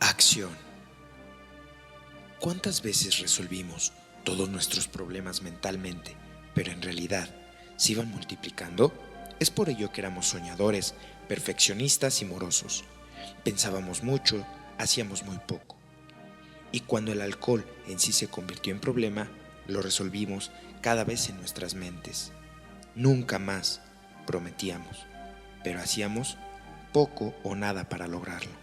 Acción. ¿Cuántas veces resolvimos todos nuestros problemas mentalmente, pero en realidad se iban multiplicando? Es por ello que éramos soñadores, perfeccionistas y morosos. Pensábamos mucho, hacíamos muy poco. Y cuando el alcohol en sí se convirtió en problema, lo resolvimos cada vez en nuestras mentes. Nunca más, prometíamos, pero hacíamos poco o nada para lograrlo.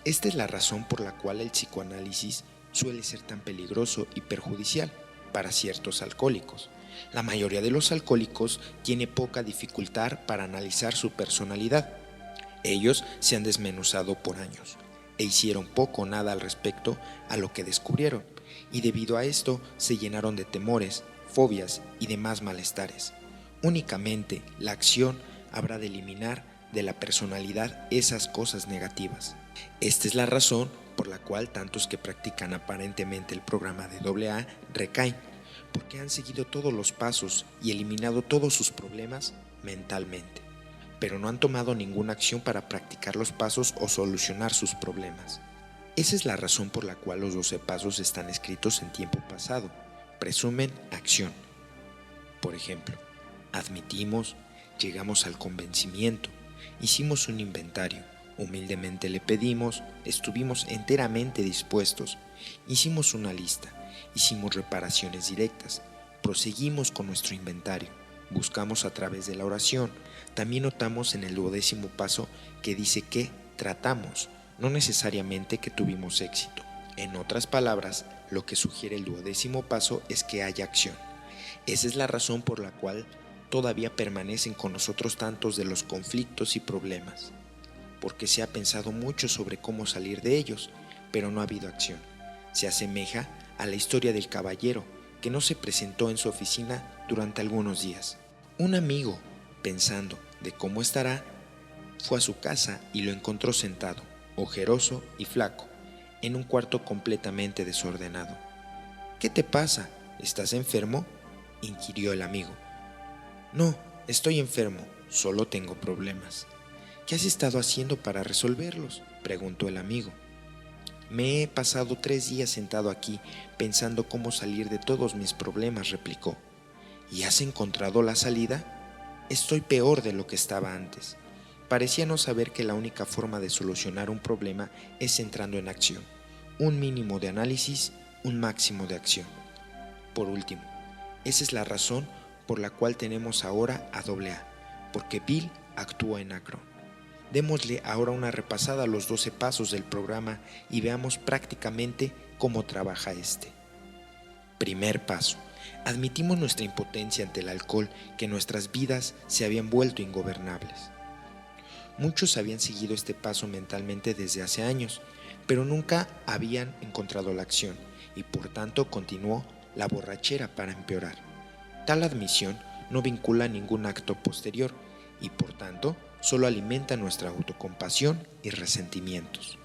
Esta es la razón por la cual el psicoanálisis suele ser tan peligroso y perjudicial para ciertos alcohólicos. La mayoría de los alcohólicos tiene poca dificultad para analizar su personalidad. Ellos se han desmenuzado por años e hicieron poco o nada al respecto a lo que descubrieron, y debido a esto se llenaron de temores, fobias y demás malestares. Únicamente la acción habrá de eliminar de la personalidad esas cosas negativas. Esta es la razón por la cual tantos que practican aparentemente el programa de AA recaen, porque han seguido todos los pasos y eliminado todos sus problemas mentalmente, pero no han tomado ninguna acción para practicar los pasos o solucionar sus problemas. Esa es la razón por la cual los 12 pasos están escritos en tiempo pasado. Presumen acción. Por ejemplo, admitimos, llegamos al convencimiento, hicimos un inventario, humildemente le pedimos, estuvimos enteramente dispuestos, hicimos una lista, hicimos reparaciones directas, proseguimos con nuestro inventario, buscamos a través de la oración. También notamos en el 12º paso que dice que tratamos, no necesariamente que tuvimos éxito. En otras palabras, lo que sugiere el 12º paso es que haya acción. Esa es la razón por la cual todavía permanecen con nosotros tantos de los conflictos y problemas, porque se ha pensado mucho sobre cómo salir de ellos, pero no ha habido acción. Se asemeja a la historia del caballero que no se presentó en su oficina durante algunos días. Un amigo, pensando de cómo estará, fue a su casa y lo encontró sentado, ojeroso y flaco, en un cuarto completamente desordenado. ¿Qué te pasa? ¿Estás enfermo?, inquirió el amigo. No, estoy enfermo, solo tengo problemas. ¿Qué has estado haciendo para resolverlos?, preguntó el amigo. Me he pasado 3 días sentado aquí pensando cómo salir de todos mis problemas, replicó. ¿Y has encontrado la salida? Estoy peor de lo que estaba antes. Parecía no saber que la única forma de solucionar un problema es entrando en acción. Un mínimo de análisis, un máximo de acción. Por último, esa es la razón por la cual tenemos ahora a AA, porque Bill actúa en Akron. Démosle ahora una repasada a los 12 pasos del programa y veamos prácticamente cómo trabaja este. Primer paso. Admitimos nuestra impotencia ante el alcohol, que nuestras vidas se habían vuelto ingobernables. Muchos habían seguido este paso mentalmente desde hace años, pero nunca habían encontrado la acción y por tanto continuó la borrachera para empeorar. Tal admisión no vincula ningún acto posterior y por tanto solo alimenta nuestra autocompasión y resentimientos.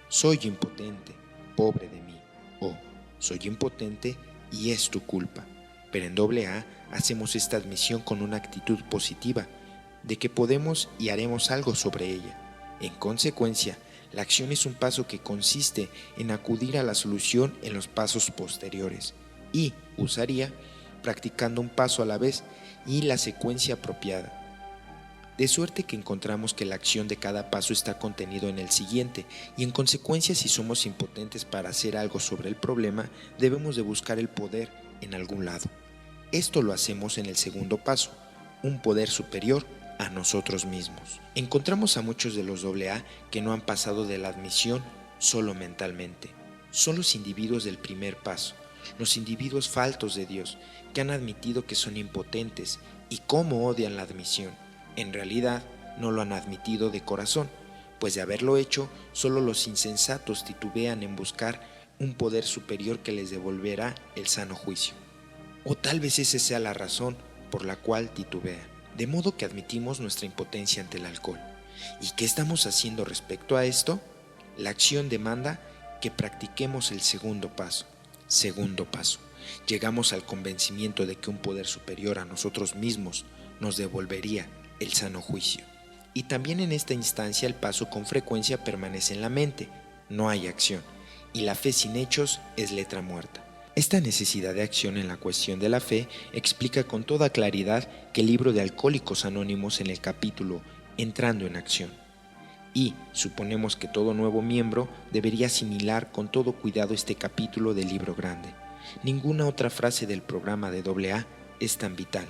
Soy impotente, pobre de mí, o soy impotente y es tu culpa. Pero en AA hacemos esta admisión con una actitud positiva, de que podemos y haremos algo sobre ella. En consecuencia, la acción es un paso que consiste en acudir a la solución en los pasos posteriores y usaría practicando un paso a la vez y la secuencia apropiada. De suerte que encontramos que la acción de cada paso está contenido en el siguiente y en consecuencia si somos impotentes para hacer algo sobre el problema, debemos de buscar el poder en algún lado. Esto lo hacemos en el segundo paso, un poder superior a nosotros mismos. Encontramos a muchos de los AA que no han pasado de la admisión solo mentalmente. Son los individuos del primer paso, los individuos faltos de Dios, que han admitido que son impotentes y cómo odian la admisión. En realidad, no lo han admitido de corazón, pues de haberlo hecho, solo los insensatos titubean en buscar un poder superior que les devolverá el sano juicio. O tal vez esa sea la razón por la cual titubean. De modo que admitimos nuestra impotencia ante el alcohol. ¿Y qué estamos haciendo respecto a esto? La acción demanda que practiquemos el segundo paso. Segundo paso. Llegamos al convencimiento de que un poder superior a nosotros mismos nos devolvería el sano juicio. Y también en esta instancia el paso con frecuencia permanece en la mente, no hay acción, y la fe sin hechos es letra muerta. Esta necesidad de acción en la cuestión de la fe explica con toda claridad que el libro de Alcohólicos Anónimos en el capítulo Entrando en Acción. Y suponemos que todo nuevo miembro debería asimilar con todo cuidado este capítulo del libro grande. Ninguna otra frase del programa de AA es tan vital.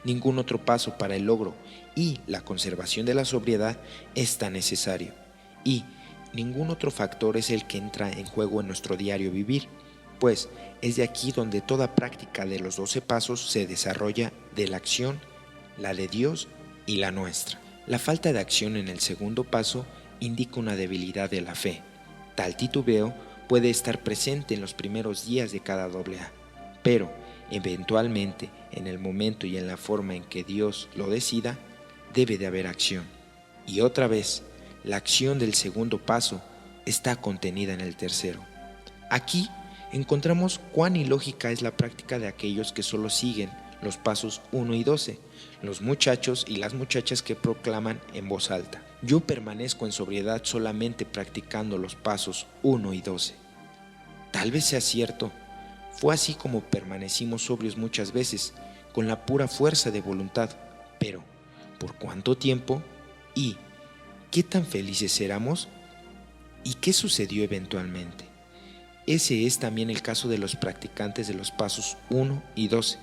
Ningún otro paso para el logro y la conservación de la sobriedad es tan necesario. Y ningún otro factor es el que entra en juego en nuestro diario vivir, pues es de aquí donde toda práctica de los 12 pasos se desarrolla de la acción, la de Dios y la nuestra. La falta de acción en el segundo paso indica una debilidad de la fe. Tal titubeo puede estar presente en los primeros días de cada AA, pero eventualmente, en el momento y en la forma en que Dios lo decida, debe de haber acción. Y otra vez, la acción del segundo paso está contenida en el tercero. Aquí encontramos cuán ilógica es la práctica de aquellos que solo siguen los pasos 1 y 12, los muchachos y las muchachas que proclaman en voz alta: yo permanezco en sobriedad solamente practicando los pasos 1 y 12. Tal vez sea cierto, fue así como permanecimos sobrios muchas veces, con la pura fuerza de voluntad, pero ¿por cuánto tiempo? ¿Y qué tan felices éramos? ¿Y qué sucedió eventualmente? Ese es también el caso de los practicantes de los pasos 1 y 12.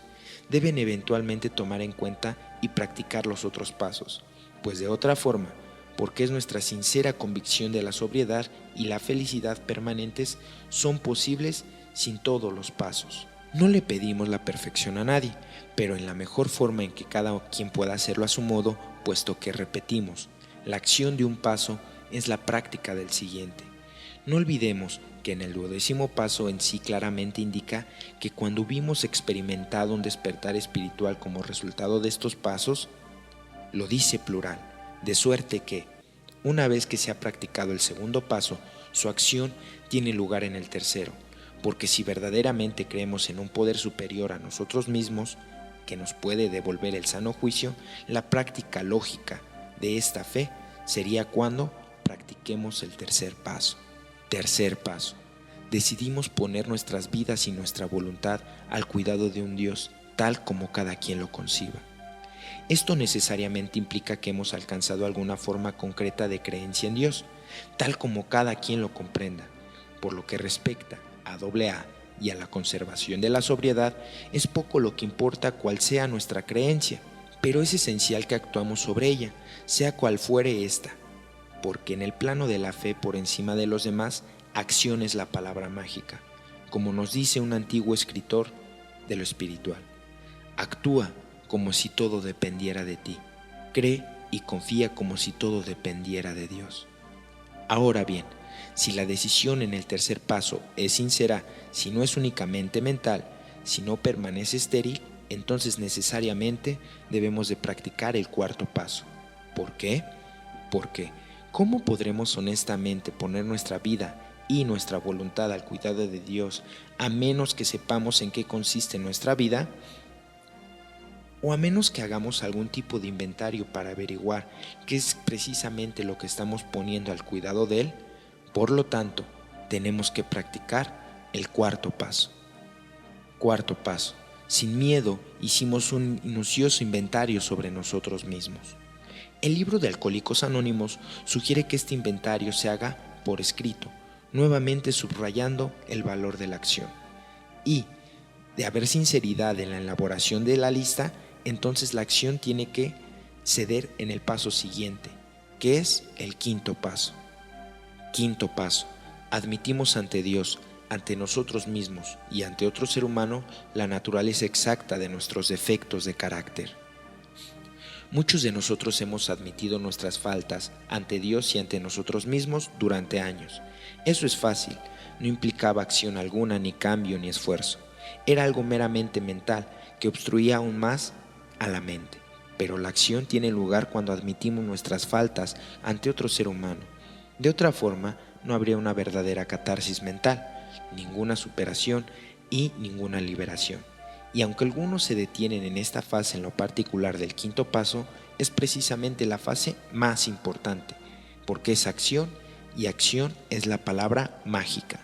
Deben eventualmente tomar en cuenta y practicar los otros pasos, pues de otra forma, porque es nuestra sincera convicción de la sobriedad y la felicidad permanentes son posibles sin todos los pasos. No le pedimos la perfección a nadie, pero en la mejor forma en que cada quien pueda hacerlo a su modo, puesto que repetimos, la acción de un paso es la práctica del siguiente. No olvidemos que en el 12º paso en sí claramente indica que cuando hubimos experimentado un despertar espiritual como resultado de estos pasos, lo dice plural, de suerte que, una vez que se ha practicado el segundo paso, su acción tiene lugar en el tercero, porque si verdaderamente creemos en un poder superior a nosotros mismos, que nos puede devolver el sano juicio, la práctica lógica de esta fe sería cuando practiquemos el tercer paso. Tercer paso. Decidimos poner nuestras vidas y nuestra voluntad al cuidado de un Dios tal como cada quien lo conciba. Esto necesariamente implica que hemos alcanzado alguna forma concreta de creencia en Dios, tal como cada quien lo comprenda. Por lo que respecta a AA y a la conservación de la sobriedad, es poco lo que importa cuál sea nuestra creencia, pero es esencial que actuamos sobre ella, sea cual fuere esta, porque en el plano de la fe por encima de los demás, acción es la palabra mágica, como nos dice un antiguo escritor de lo espiritual. Actúa como si todo dependiera de ti, cree y confía como si todo dependiera de Dios. Ahora bien, si la decisión en el tercer paso es sincera, si no es únicamente mental, si no permanece estéril, entonces necesariamente debemos de practicar el cuarto paso. ¿Por qué? Porque ¿cómo podremos honestamente poner nuestra vida y nuestra voluntad al cuidado de Dios a menos que sepamos en qué consiste nuestra vida? O a menos que hagamos algún tipo de inventario para averiguar qué es precisamente lo que estamos poniendo al cuidado de Él. Por lo tanto, tenemos que practicar el cuarto paso. Cuarto paso. Sin miedo hicimos un minucioso inventario sobre nosotros mismos. El libro de Alcohólicos Anónimos sugiere que este inventario se haga por escrito, nuevamente subrayando el valor de la acción. Y, de haber sinceridad en la elaboración de la lista, entonces la acción tiene que ceder en el paso siguiente, que es el quinto paso. Quinto paso. Admitimos ante Dios, ante nosotros mismos y ante otro ser humano la naturaleza exacta de nuestros defectos de carácter. Muchos de nosotros hemos admitido nuestras faltas ante Dios y ante nosotros mismos durante años. Eso es fácil, no implicaba acción alguna, ni cambio, ni esfuerzo. Era algo meramente mental que obstruía aún más a la mente. Pero la acción tiene lugar cuando admitimos nuestras faltas ante otro ser humano. De otra forma, no habría una verdadera catarsis mental, ninguna superación y ninguna liberación. Y aunque algunos se detienen en esta fase en lo particular del quinto paso, es precisamente la fase más importante, porque es acción y acción es la palabra mágica.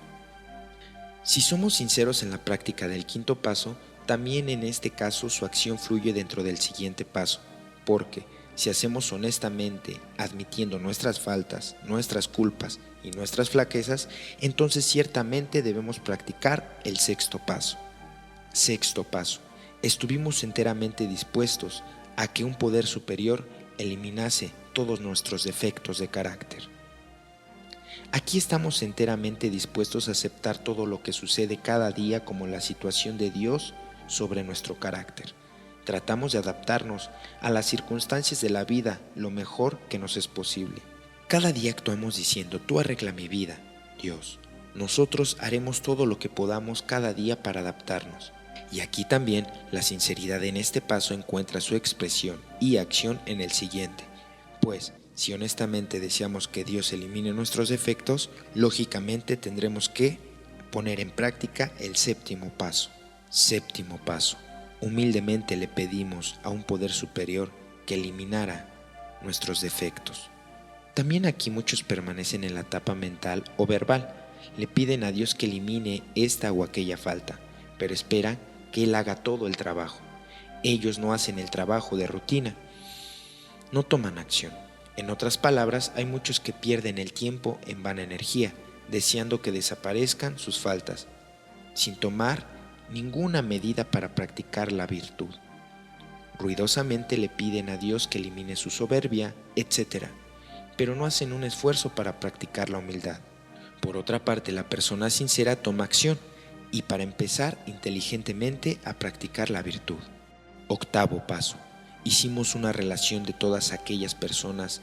Si somos sinceros en la práctica del quinto paso, también en este caso su acción fluye dentro del siguiente paso, porque si hacemos honestamente, admitiendo nuestras faltas, nuestras culpas y nuestras flaquezas, entonces ciertamente debemos practicar el sexto paso. Sexto paso. Estuvimos enteramente dispuestos a que un poder superior eliminase todos nuestros defectos de carácter. Aquí estamos enteramente dispuestos a aceptar todo lo que sucede cada día como la situación de Dios sobre nuestro carácter. Tratamos de adaptarnos a las circunstancias de la vida lo mejor que nos es posible. Cada día actuamos diciendo: tú arregla mi vida, Dios. Nosotros haremos todo lo que podamos cada día para adaptarnos. Y aquí también la sinceridad en este paso encuentra su expresión y acción en el siguiente. Pues, si honestamente deseamos que Dios elimine nuestros defectos, lógicamente tendremos que poner en práctica el séptimo paso. Séptimo paso. Humildemente le pedimos a un poder superior que eliminara nuestros defectos. También aquí muchos permanecen en la etapa mental o verbal. Le piden a Dios que elimine esta o aquella falta, pero esperan que Él haga todo el trabajo. Ellos no hacen el trabajo de rutina, no toman acción. En otras palabras, hay muchos que pierden el tiempo en vana energía, deseando que desaparezcan sus faltas, sin tomar ninguna medida para practicar la virtud. Ruidosamente le piden a Dios que elimine su soberbia, etc., pero no hacen un esfuerzo para practicar la humildad. Por otra parte, la persona sincera toma acción y para empezar inteligentemente a practicar la virtud. Octavo paso. Hicimos una relación de todas aquellas personas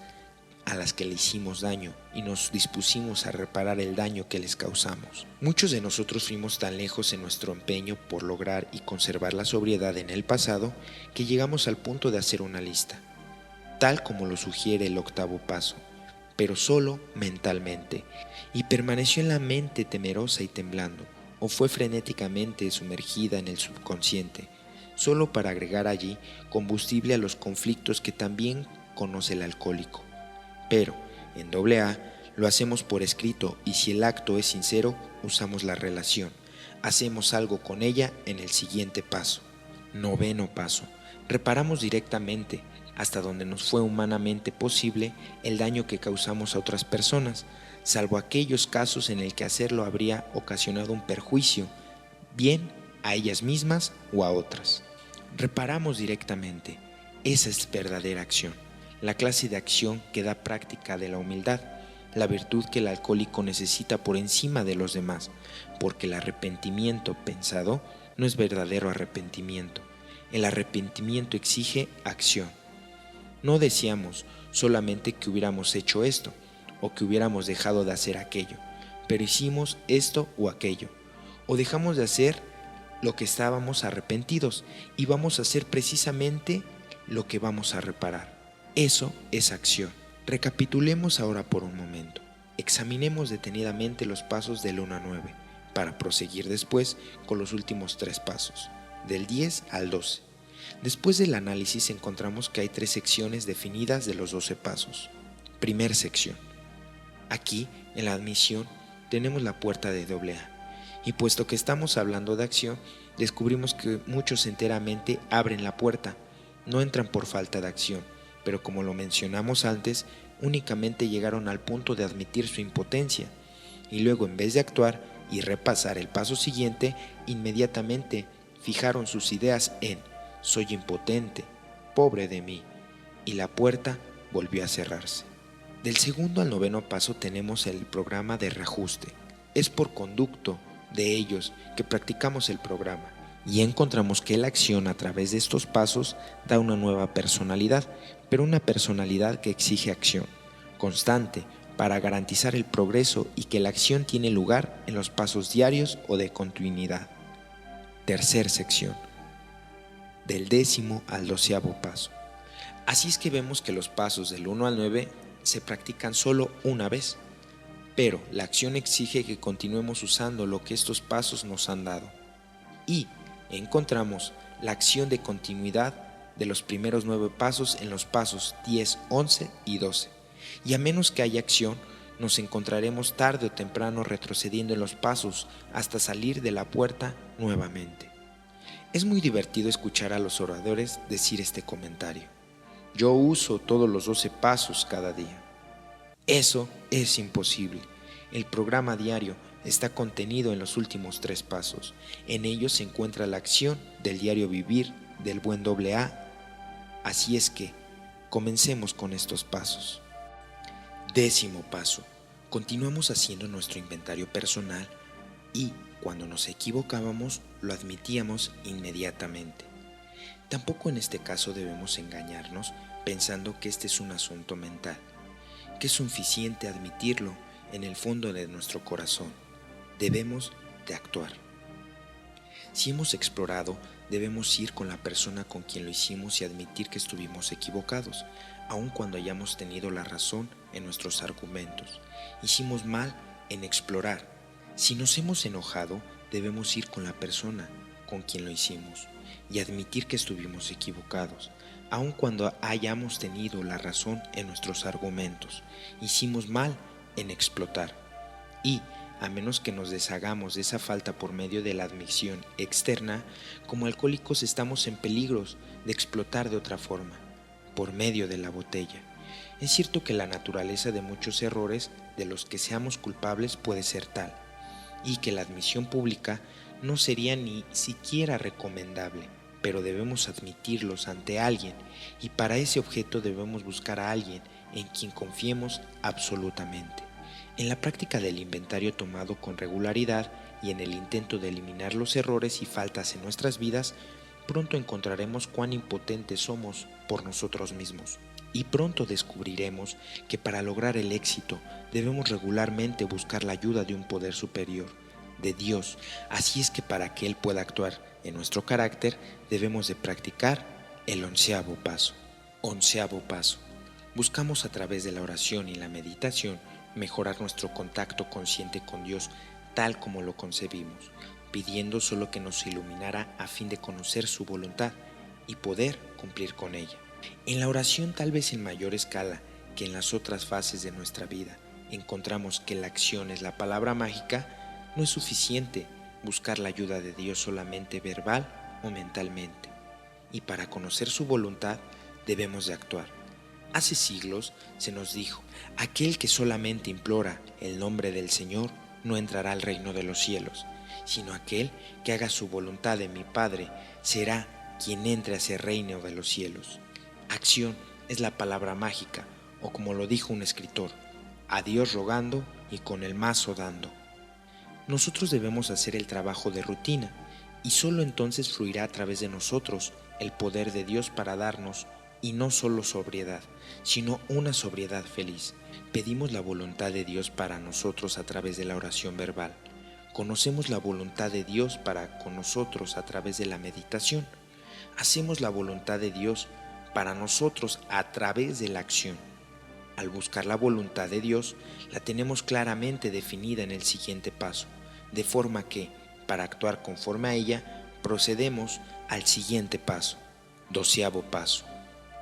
a las que le hicimos daño y nos dispusimos a reparar el daño que les causamos. Muchos de nosotros fuimos tan lejos en nuestro empeño por lograr y conservar la sobriedad en el pasado que llegamos al punto de hacer una lista, tal como lo sugiere el octavo paso, pero solo mentalmente, y permaneció en la mente temerosa y temblando, o fue frenéticamente sumergida en el subconsciente, solo para agregar allí combustible a los conflictos que también conoce el alcohólico. Pero, en AA, lo hacemos por escrito y si el acto es sincero, usamos la relación. Hacemos algo con ella en el siguiente paso. Noveno paso. Reparamos directamente, hasta donde nos fue humanamente posible, el daño que causamos a otras personas, salvo aquellos casos en el que hacerlo habría ocasionado un perjuicio, bien a ellas mismas o a otras. Reparamos directamente. Esa es verdadera acción, la clase de acción que da práctica de la humildad, la virtud que el alcohólico necesita por encima de los demás, porque el arrepentimiento pensado no es verdadero arrepentimiento. El arrepentimiento exige acción. No deseamos solamente que hubiéramos hecho esto o que hubiéramos dejado de hacer aquello, pero hicimos esto o aquello, o dejamos de hacer lo que estábamos arrepentidos y vamos a hacer precisamente lo que vamos a reparar. Eso es acción. Recapitulemos ahora por un momento. Examinemos detenidamente los pasos del 1 a 9 para proseguir después con los últimos 3 pasos, del 10 al 12. Después del análisis encontramos que hay 3 secciones definidas de los 12 pasos. Primera sección. Aquí, en la admisión, tenemos la puerta de AA. Y puesto que estamos hablando de acción, descubrimos que muchos enteramente abren la puerta, no entran por falta de acción, pero como lo mencionamos antes, únicamente llegaron al punto de admitir su impotencia, y luego en vez de actuar y repasar el paso siguiente, inmediatamente fijaron sus ideas en «soy impotente, pobre de mí», y la puerta volvió a cerrarse. Del segundo al noveno paso tenemos el programa de reajuste. Es por conducto de ellos que practicamos el programa y encontramos que la acción a través de estos pasos da una nueva personalidad, pero una personalidad que exige acción constante para garantizar el progreso y que la acción tiene lugar en los pasos diarios o de continuidad. Tercer sección, del 10º al 12º paso. Así es que vemos que los pasos del 1 al 9 se practican solo una vez, pero la acción exige que continuemos usando lo que estos pasos nos han dado. Y encontramos la acción de continuidad de los primeros 9 pasos en los pasos 10, 11 y 12. Y a menos que haya acción, nos encontraremos tarde o temprano retrocediendo en los pasos hasta salir de la puerta nuevamente. Es muy divertido escuchar a los oradores decir este comentario: yo uso todos los 12 pasos cada día. Eso es imposible. El programa diario está contenido en los últimos 3 pasos. En ellos se encuentra la acción del diario vivir del buen AA. Así es que, comencemos con estos pasos. 10º paso. Continuamos haciendo nuestro inventario personal y, cuando nos equivocábamos, lo admitíamos inmediatamente. Tampoco en este caso debemos engañarnos pensando que este es un asunto mental, que es suficiente admitirlo en el fondo de nuestro corazón. Debemos de actuar. Si hemos explorado, debemos ir con la persona con quien lo hicimos y admitir que estuvimos equivocados, aun cuando hayamos tenido la razón en nuestros argumentos. Hicimos mal en explorar. Si nos hemos enojado, debemos ir con la persona con quien lo hicimos y admitir que estuvimos equivocados, aun cuando hayamos tenido la razón en nuestros argumentos. Hicimos mal en explotar. Y, a menos que nos deshagamos de esa falta por medio de la admisión externa, como alcohólicos estamos en peligros de explotar de otra forma, por medio de la botella. Es cierto que la naturaleza de muchos errores de los que seamos culpables puede ser tal, y que la admisión pública no sería ni siquiera recomendable, pero debemos admitirlos ante alguien, y para ese objeto debemos buscar a alguien en quien confiemos absolutamente. En la práctica del inventario tomado con regularidad y en el intento de eliminar los errores y faltas en nuestras vidas, pronto encontraremos cuán impotentes somos por nosotros mismos. Y pronto descubriremos que para lograr el éxito debemos regularmente buscar la ayuda de un poder superior, de Dios. Así es que para que Él pueda actuar en nuestro carácter, debemos de practicar el 11º paso. 11º paso. Buscamos a través de la oración y la meditación mejorar nuestro contacto consciente con Dios tal como lo concebimos, pidiendo solo que nos iluminara a fin de conocer su voluntad y poder cumplir con ella. En la oración, tal vez en mayor escala que en las otras fases de nuestra vida, encontramos que la acción es la palabra mágica. No es suficiente buscar la ayuda de Dios solamente verbal o mentalmente, y para conocer su voluntad debemos de actuar. Hace siglos se nos dijo: aquel que solamente implora el nombre del Señor no entrará al reino de los cielos, sino aquel que haga su voluntad de mi Padre será quien entre a ese reino de los cielos. Acción es la palabra mágica, o como lo dijo un escritor: a Dios rogando y con el mazo dando. Nosotros debemos hacer el trabajo de rutina, y solo entonces fluirá a través de nosotros el poder de Dios para darnos, y no solo sobriedad, sino una sobriedad feliz. Pedimos la voluntad de Dios para nosotros a través de la oración verbal. Conocemos la voluntad de Dios para con nosotros a través de la meditación. Hacemos la voluntad de Dios para nosotros a través de la acción. Al buscar la voluntad de Dios, la tenemos claramente definida en el siguiente paso, de forma que, para actuar conforme a ella, procedemos al siguiente paso. 12º paso.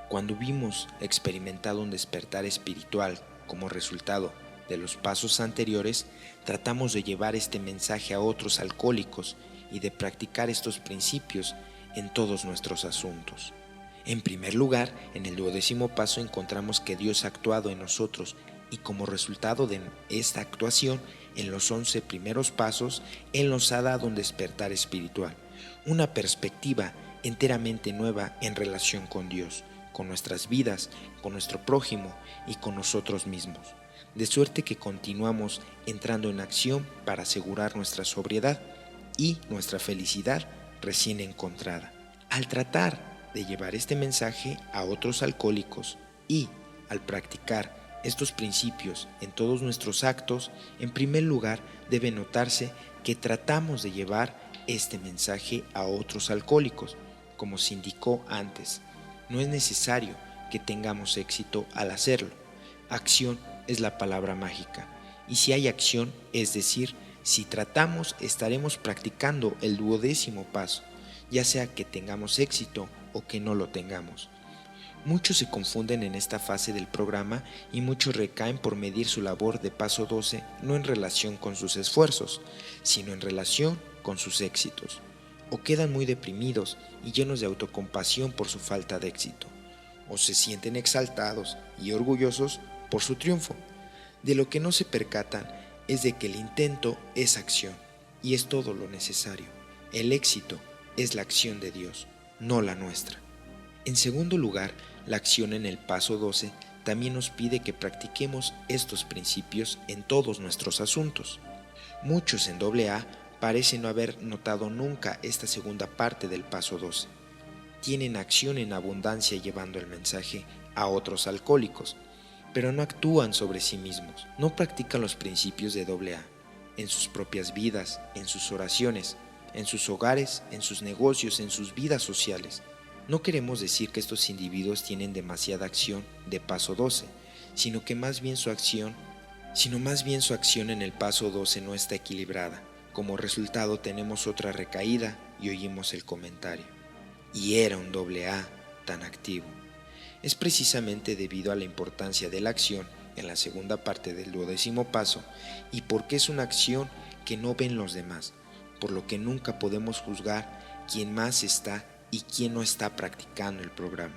Cuando hubimos experimentado un despertar espiritual como resultado de los pasos anteriores, tratamos de llevar este mensaje a otros alcohólicos y de practicar estos principios en todos nuestros asuntos. En primer lugar, en el 12º paso encontramos que Dios ha actuado en nosotros y como resultado de esta actuación, en los 11 primeros pasos, Él nos ha dado un despertar espiritual, una perspectiva enteramente nueva en relación con Dios, con nuestras vidas, con nuestro prójimo y con nosotros mismos. De suerte que continuamos entrando en acción para asegurar nuestra sobriedad y nuestra felicidad recién encontrada. Al tratar de llevar este mensaje a otros alcohólicos y al practicar estos principios en todos nuestros actos, en primer lugar debe notarse que tratamos de llevar este mensaje a otros alcohólicos, como se indicó antes. No es necesario que tengamos éxito al hacerlo. Acción es la palabra mágica. Y si hay acción, es decir, si tratamos, estaremos practicando el 12º paso, ya sea que tengamos éxito o que no lo tengamos. Muchos se confunden en esta fase del programa y muchos recaen por medir su labor de paso 12 no en relación con sus esfuerzos, sino en relación con sus éxitos. O quedan muy deprimidos y llenos de autocompasión por su falta de éxito, o se sienten exaltados y orgullosos por su triunfo. De lo que no se percatan es de que el intento es acción y es todo lo necesario. El éxito es la acción de Dios, no la nuestra. En segundo lugar, la acción en el paso 12 también nos pide que practiquemos estos principios en todos nuestros asuntos. Muchos en AA parecen no haber notado nunca esta segunda parte del paso 12. Tienen acción en abundancia llevando el mensaje a otros alcohólicos, pero no actúan sobre sí mismos, no practican los principios de AA en sus propias vidas, en sus oraciones, en sus hogares, en sus negocios, en sus vidas sociales. No queremos decir que estos individuos tienen demasiada acción de paso 12, sino más bien su acción en el paso 12 no está equilibrada. Como resultado tenemos otra recaída y oímos el comentario: y era un AA tan activo. Es precisamente debido a la importancia de la acción en la segunda parte del 12º paso y porque es una acción que no ven los demás, por lo que nunca podemos juzgar quién más está y quién no está practicando el programa.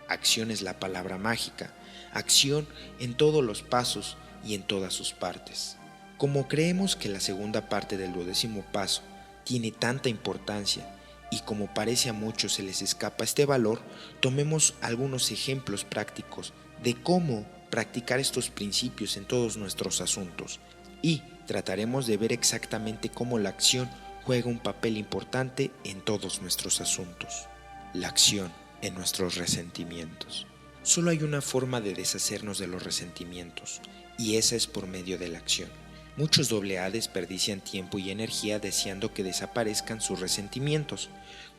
Acción es la palabra mágica, acción en todos los pasos y en todas sus partes. Como creemos que la segunda parte del 12º paso tiene tanta importancia y como parece a muchos se les escapa este valor, tomemos algunos ejemplos prácticos de cómo practicar estos principios en todos nuestros asuntos y trataremos de ver exactamente cómo la acción juega un papel importante en todos nuestros asuntos. La acción en nuestros resentimientos. Solo hay una forma de deshacernos de los resentimientos, y esa es por medio de la acción. Muchos AA desperdician tiempo y energía deseando que desaparezcan sus resentimientos.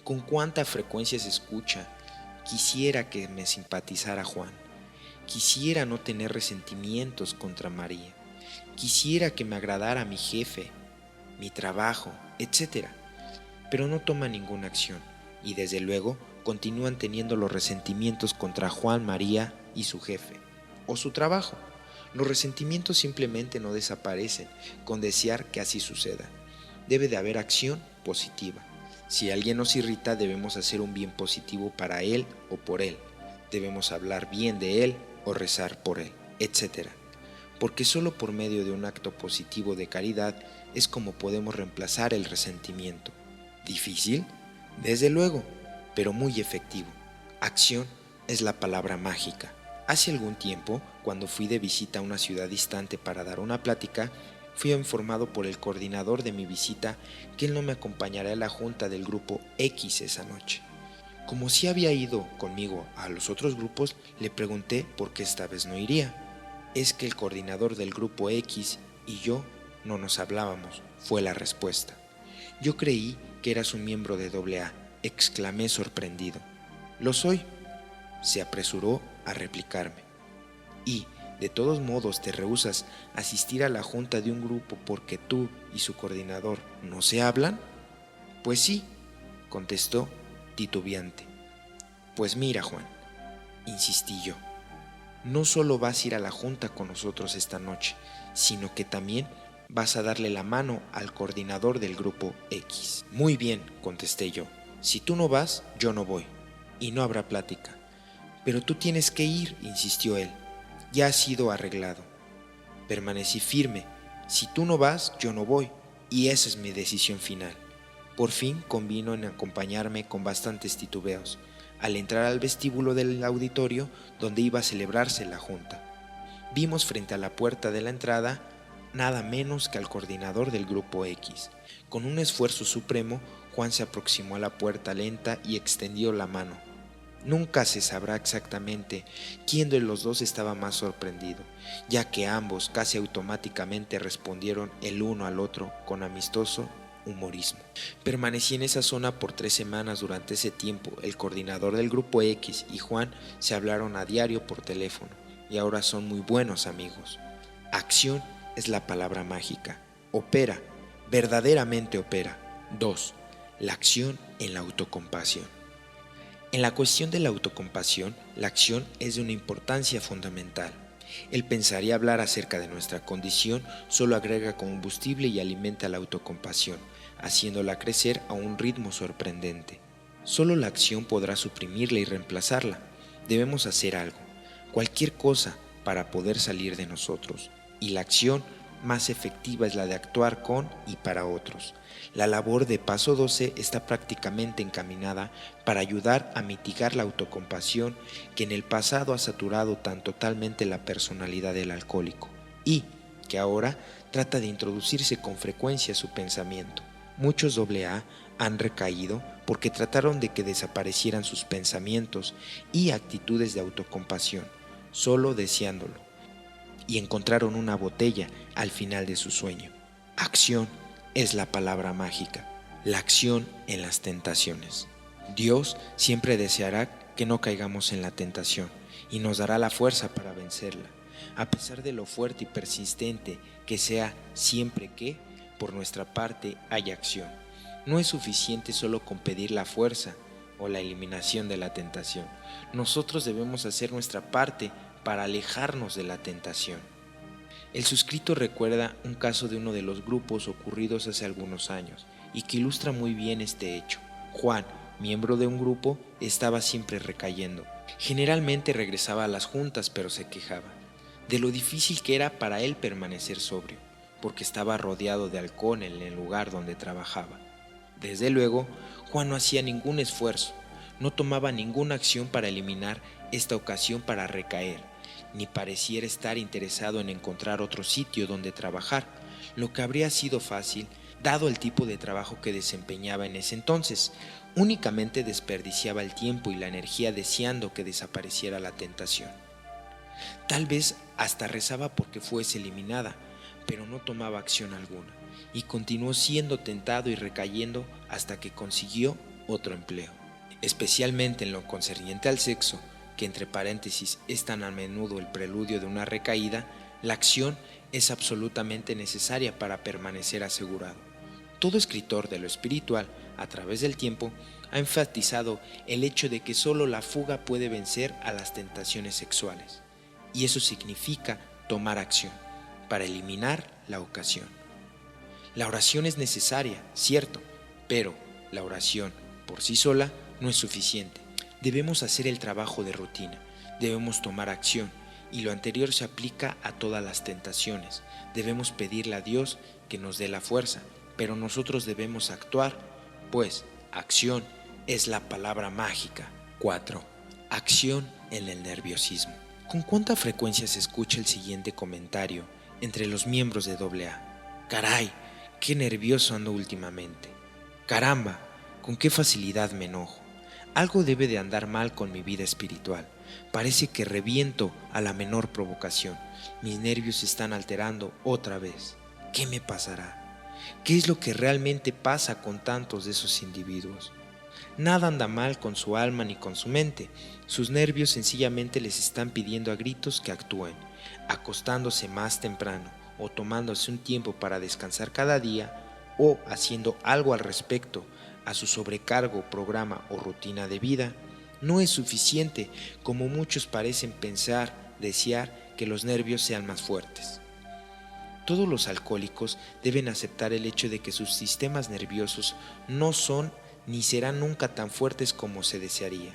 ¿Con cuánta frecuencia se escucha? Quisiera que me simpatizara Juan. Quisiera no tener resentimientos contra María. Quisiera que me agradara mi jefe, mi trabajo, etc. Pero no toman ninguna acción y desde luego continúan teniendo los resentimientos contra Juan, María y su jefe o su trabajo. Los resentimientos simplemente no desaparecen con desear que así suceda. Debe de haber acción positiva. Si alguien nos irrita, debemos hacer un bien positivo para él o por él. Debemos hablar bien de él o rezar por él, etc. Porque solo por medio de un acto positivo de caridad es como podemos reemplazar el resentimiento. ¿Difícil? Desde luego, pero muy efectivo. Acción es la palabra mágica. Hace algún tiempo, cuando fui de visita a una ciudad distante para dar una plática, fui informado por el coordinador de mi visita que él no me acompañará a la junta del grupo X esa noche. Como si había ido conmigo a los otros grupos, le pregunté por qué esta vez no iría. Es que el coordinador del grupo X y yo no nos hablábamos, fue la respuesta. Yo creí que eras un miembro de AA, exclamé sorprendido. Lo soy, se apresuró a replicarme. Y, de todos modos, ¿te rehusas a asistir a la junta de un grupo porque tú y su coordinador no se hablan? Pues sí, contestó titubeante. Pues mira, Juan, insistí yo, no solo vas a ir a la junta con nosotros esta noche, sino que también vas a darle la mano al coordinador del grupo X. Muy bien, contesté yo, si tú no vas, yo no voy, y no habrá plática. Pero tú tienes que ir, insistió él, ya ha sido arreglado. Permanecí firme, si tú no vas, yo no voy, y esa es mi decisión final. Por fin convino en acompañarme con bastantes titubeos, al entrar al vestíbulo del auditorio donde iba a celebrarse la junta. Vimos frente a la puerta de la entrada nada menos que al coordinador del grupo X. Con un esfuerzo supremo, Juan se aproximó a la puerta lenta y extendió la mano. Nunca se sabrá exactamente quién de los dos estaba más sorprendido, ya que ambos casi automáticamente respondieron el uno al otro con amistoso humorismo. Permanecí en esa zona por 3 semanas. Durante ese tiempo, el coordinador del grupo X y Juan se hablaron a diario por teléfono y ahora son muy buenos amigos. Acción es la palabra mágica. Opera, verdaderamente opera. 2. La acción en la autocompasión. En la cuestión de la autocompasión, la acción es de una importancia fundamental. El pensar y hablar acerca de nuestra condición solo agrega combustible y alimenta la autocompasión, haciéndola crecer a un ritmo sorprendente. Solo la acción podrá suprimirla y reemplazarla. Debemos hacer algo, cualquier cosa, para poder salir de nosotros. Y la acción más efectiva es la de actuar con y para otros. La labor de Paso 12 está prácticamente encaminada para ayudar a mitigar la autocompasión que en el pasado ha saturado tan totalmente la personalidad del alcohólico y que ahora trata de introducirse con frecuencia a su pensamiento. Muchos AA han recaído porque trataron de que desaparecieran sus pensamientos y actitudes de autocompasión, solo deseándolo, y encontraron una botella al final de su sueño. Acción es la palabra mágica, la acción en las tentaciones. Dios siempre deseará que no caigamos en la tentación y nos dará la fuerza para vencerla, a pesar de lo fuerte y persistente que sea, siempre que, por nuestra parte, haya acción. No es suficiente solo con pedir la fuerza o la eliminación de la tentación. Nosotros debemos hacer nuestra parte para alejarnos de la tentación. El suscrito recuerda un caso de uno de los grupos ocurridos hace algunos años y que ilustra muy bien este hecho. Juan, miembro de un grupo, estaba siempre recayendo. Generalmente regresaba a las juntas, pero se quejaba de lo difícil que era para él permanecer sobrio, porque estaba rodeado de alcohol en el lugar donde trabajaba. Desde luego, Juan no hacía ningún esfuerzo, no tomaba ninguna acción para eliminar esta ocasión para recaer, ni pareciera estar interesado en encontrar otro sitio donde trabajar, lo que habría sido fácil, dado el tipo de trabajo que desempeñaba en ese entonces. Únicamente desperdiciaba el tiempo y la energía deseando que desapareciera la tentación. Tal vez hasta rezaba porque fuese eliminada, pero no tomaba acción alguna, y continuó siendo tentado y recayendo hasta que consiguió otro empleo. Especialmente en lo concerniente al sexo, que entre paréntesis es tan a menudo el preludio de una recaída, la acción es absolutamente necesaria para permanecer asegurado. Todo escritor de lo espiritual, a través del tiempo, ha enfatizado el hecho de que solo la fuga puede vencer a las tentaciones sexuales, y eso significa tomar acción para eliminar la ocasión. La oración es necesaria, cierto, pero la oración por sí sola no es suficiente. Debemos hacer el trabajo de rutina, debemos tomar acción, y lo anterior se aplica a todas las tentaciones. Debemos pedirle a Dios que nos dé la fuerza, pero nosotros debemos actuar, pues acción es la palabra mágica. 4. Acción en el nerviosismo. ¿Con cuánta frecuencia se escucha el siguiente comentario entre los miembros de AA? Caray, qué nervioso ando últimamente. Caramba, con qué facilidad me enojo. Algo debe de andar mal con mi vida espiritual. Parece que reviento a la menor provocación. Mis nervios se están alterando otra vez. ¿Qué me pasará? ¿Qué es lo que realmente pasa con tantos de esos individuos? Nada anda mal con su alma ni con su mente. Sus nervios sencillamente les están pidiendo a gritos que actúen, acostándose más temprano o tomándose un tiempo para descansar cada día o haciendo algo al respecto a su sobrecargo, programa o rutina de vida. No es suficiente, como muchos parecen pensar, desear que los nervios sean más fuertes. Todos los alcohólicos deben aceptar el hecho de que sus sistemas nerviosos no son ni serán nunca tan fuertes como se desearía,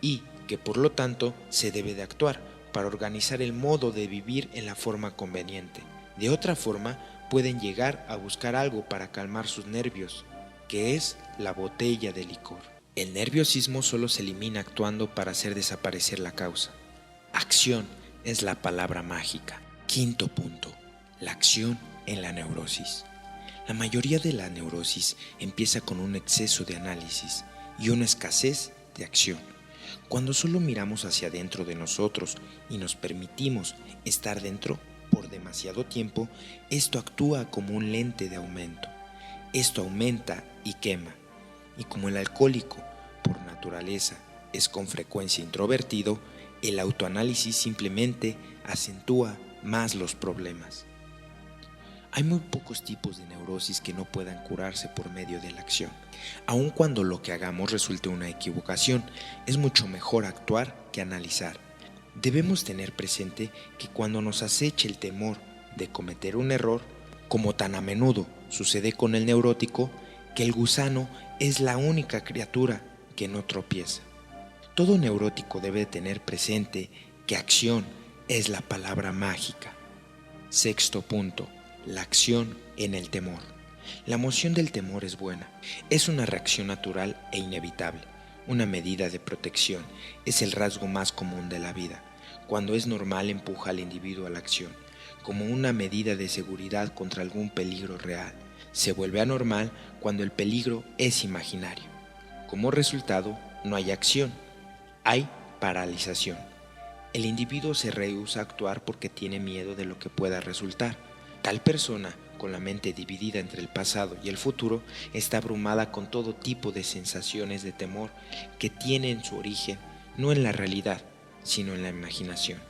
y que por lo tanto se debe de actuar para organizar el modo de vivir en la forma conveniente. De otra forma, pueden llegar a buscar algo para calmar sus nervios, que es la botella de licor. El nerviosismo solo se elimina actuando para hacer desaparecer la causa. Acción es la palabra mágica. 5. punto. La acción en la neurosis. La mayoría de la neurosis empieza con un exceso de análisis y una escasez de acción. Cuando solo miramos hacia dentro de nosotros y nos permitimos estar dentro por demasiado tiempo, esto actúa como un lente de aumento. Esto aumenta y quema. Y como el alcohólico, por naturaleza, es con frecuencia introvertido, el autoanálisis simplemente acentúa más los problemas. Hay muy pocos tipos de neurosis que no puedan curarse por medio de la acción. Aun cuando lo que hagamos resulte una equivocación, es mucho mejor actuar que analizar. Debemos tener presente que cuando nos aceche el temor de cometer un error, como tan a menudo sucede con el neurótico, que el gusano es la única criatura que no tropieza. Todo neurótico debe tener presente que acción es la palabra mágica. Sexto punto, la acción en el temor. La emoción del temor es buena, es una reacción natural e inevitable, una medida de protección, es el rasgo más común de la vida. Cuando es normal empuja al individuo a la acción, como una medida de seguridad contra algún peligro real. Se vuelve anormal cuando el peligro es imaginario. Como resultado, no hay acción, hay paralización. El individuo se rehúsa a actuar porque tiene miedo de lo que pueda resultar. Tal persona, con la mente dividida entre el pasado y el futuro, está abrumada con todo tipo de sensaciones de temor que tienen su origen no en la realidad, sino en la imaginación.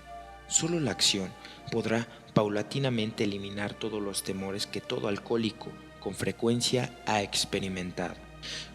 Solo la acción podrá paulatinamente eliminar todos los temores que todo alcohólico con frecuencia ha experimentado.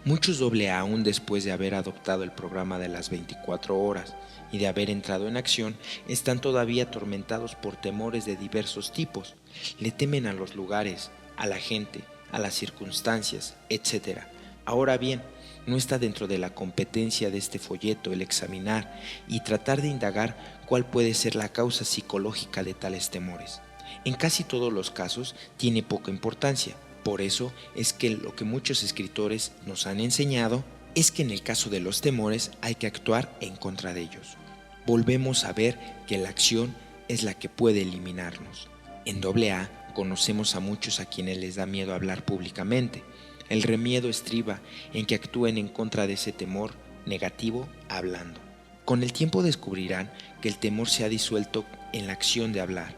Muchos AA, aún después de haber adoptado el programa de las 24 horas y de haber entrado en acción, están todavía atormentados por temores de diversos tipos. Le temen a los lugares, a la gente, a las circunstancias, etc. Ahora bien, no está dentro de la competencia de este folleto el examinar y tratar de indagar cuál puede ser la causa psicológica de tales temores. En casi todos los casos tiene poca importancia. Por eso es que lo que muchos escritores nos han enseñado es que en el caso de los temores hay que actuar en contra de ellos. Volvemos a ver que la acción es la que puede eliminarnos. En AA conocemos a muchos a quienes les da miedo hablar públicamente. El remiedo estriba en que actúen en contra de ese temor negativo hablando. Con el tiempo descubrirán que el temor se ha disuelto en la acción de hablar.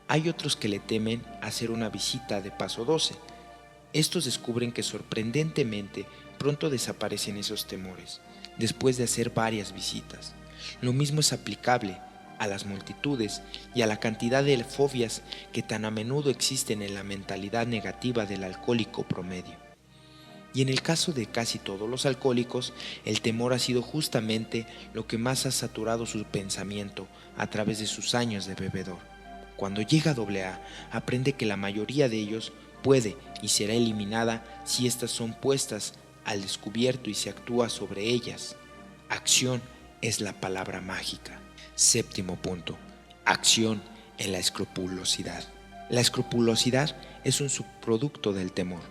Hay otros que le temen hacer una visita de paso 12. Estos descubren que sorprendentemente pronto desaparecen esos temores, después de hacer varias visitas. Lo mismo es aplicable a las multitudes y a la cantidad de fobias que tan a menudo existen en la mentalidad negativa del alcohólico promedio. Y en el caso de casi todos los alcohólicos, el temor ha sido justamente lo que más ha saturado su pensamiento a través de sus años de bebedor. Cuando llega a AA, aprende que la mayoría de ellos puede y será eliminada si éstas son puestas al descubierto y se actúa sobre ellas. Acción es la palabra mágica. Séptimo punto, acción en la escrupulosidad. La escrupulosidad es un subproducto del temor,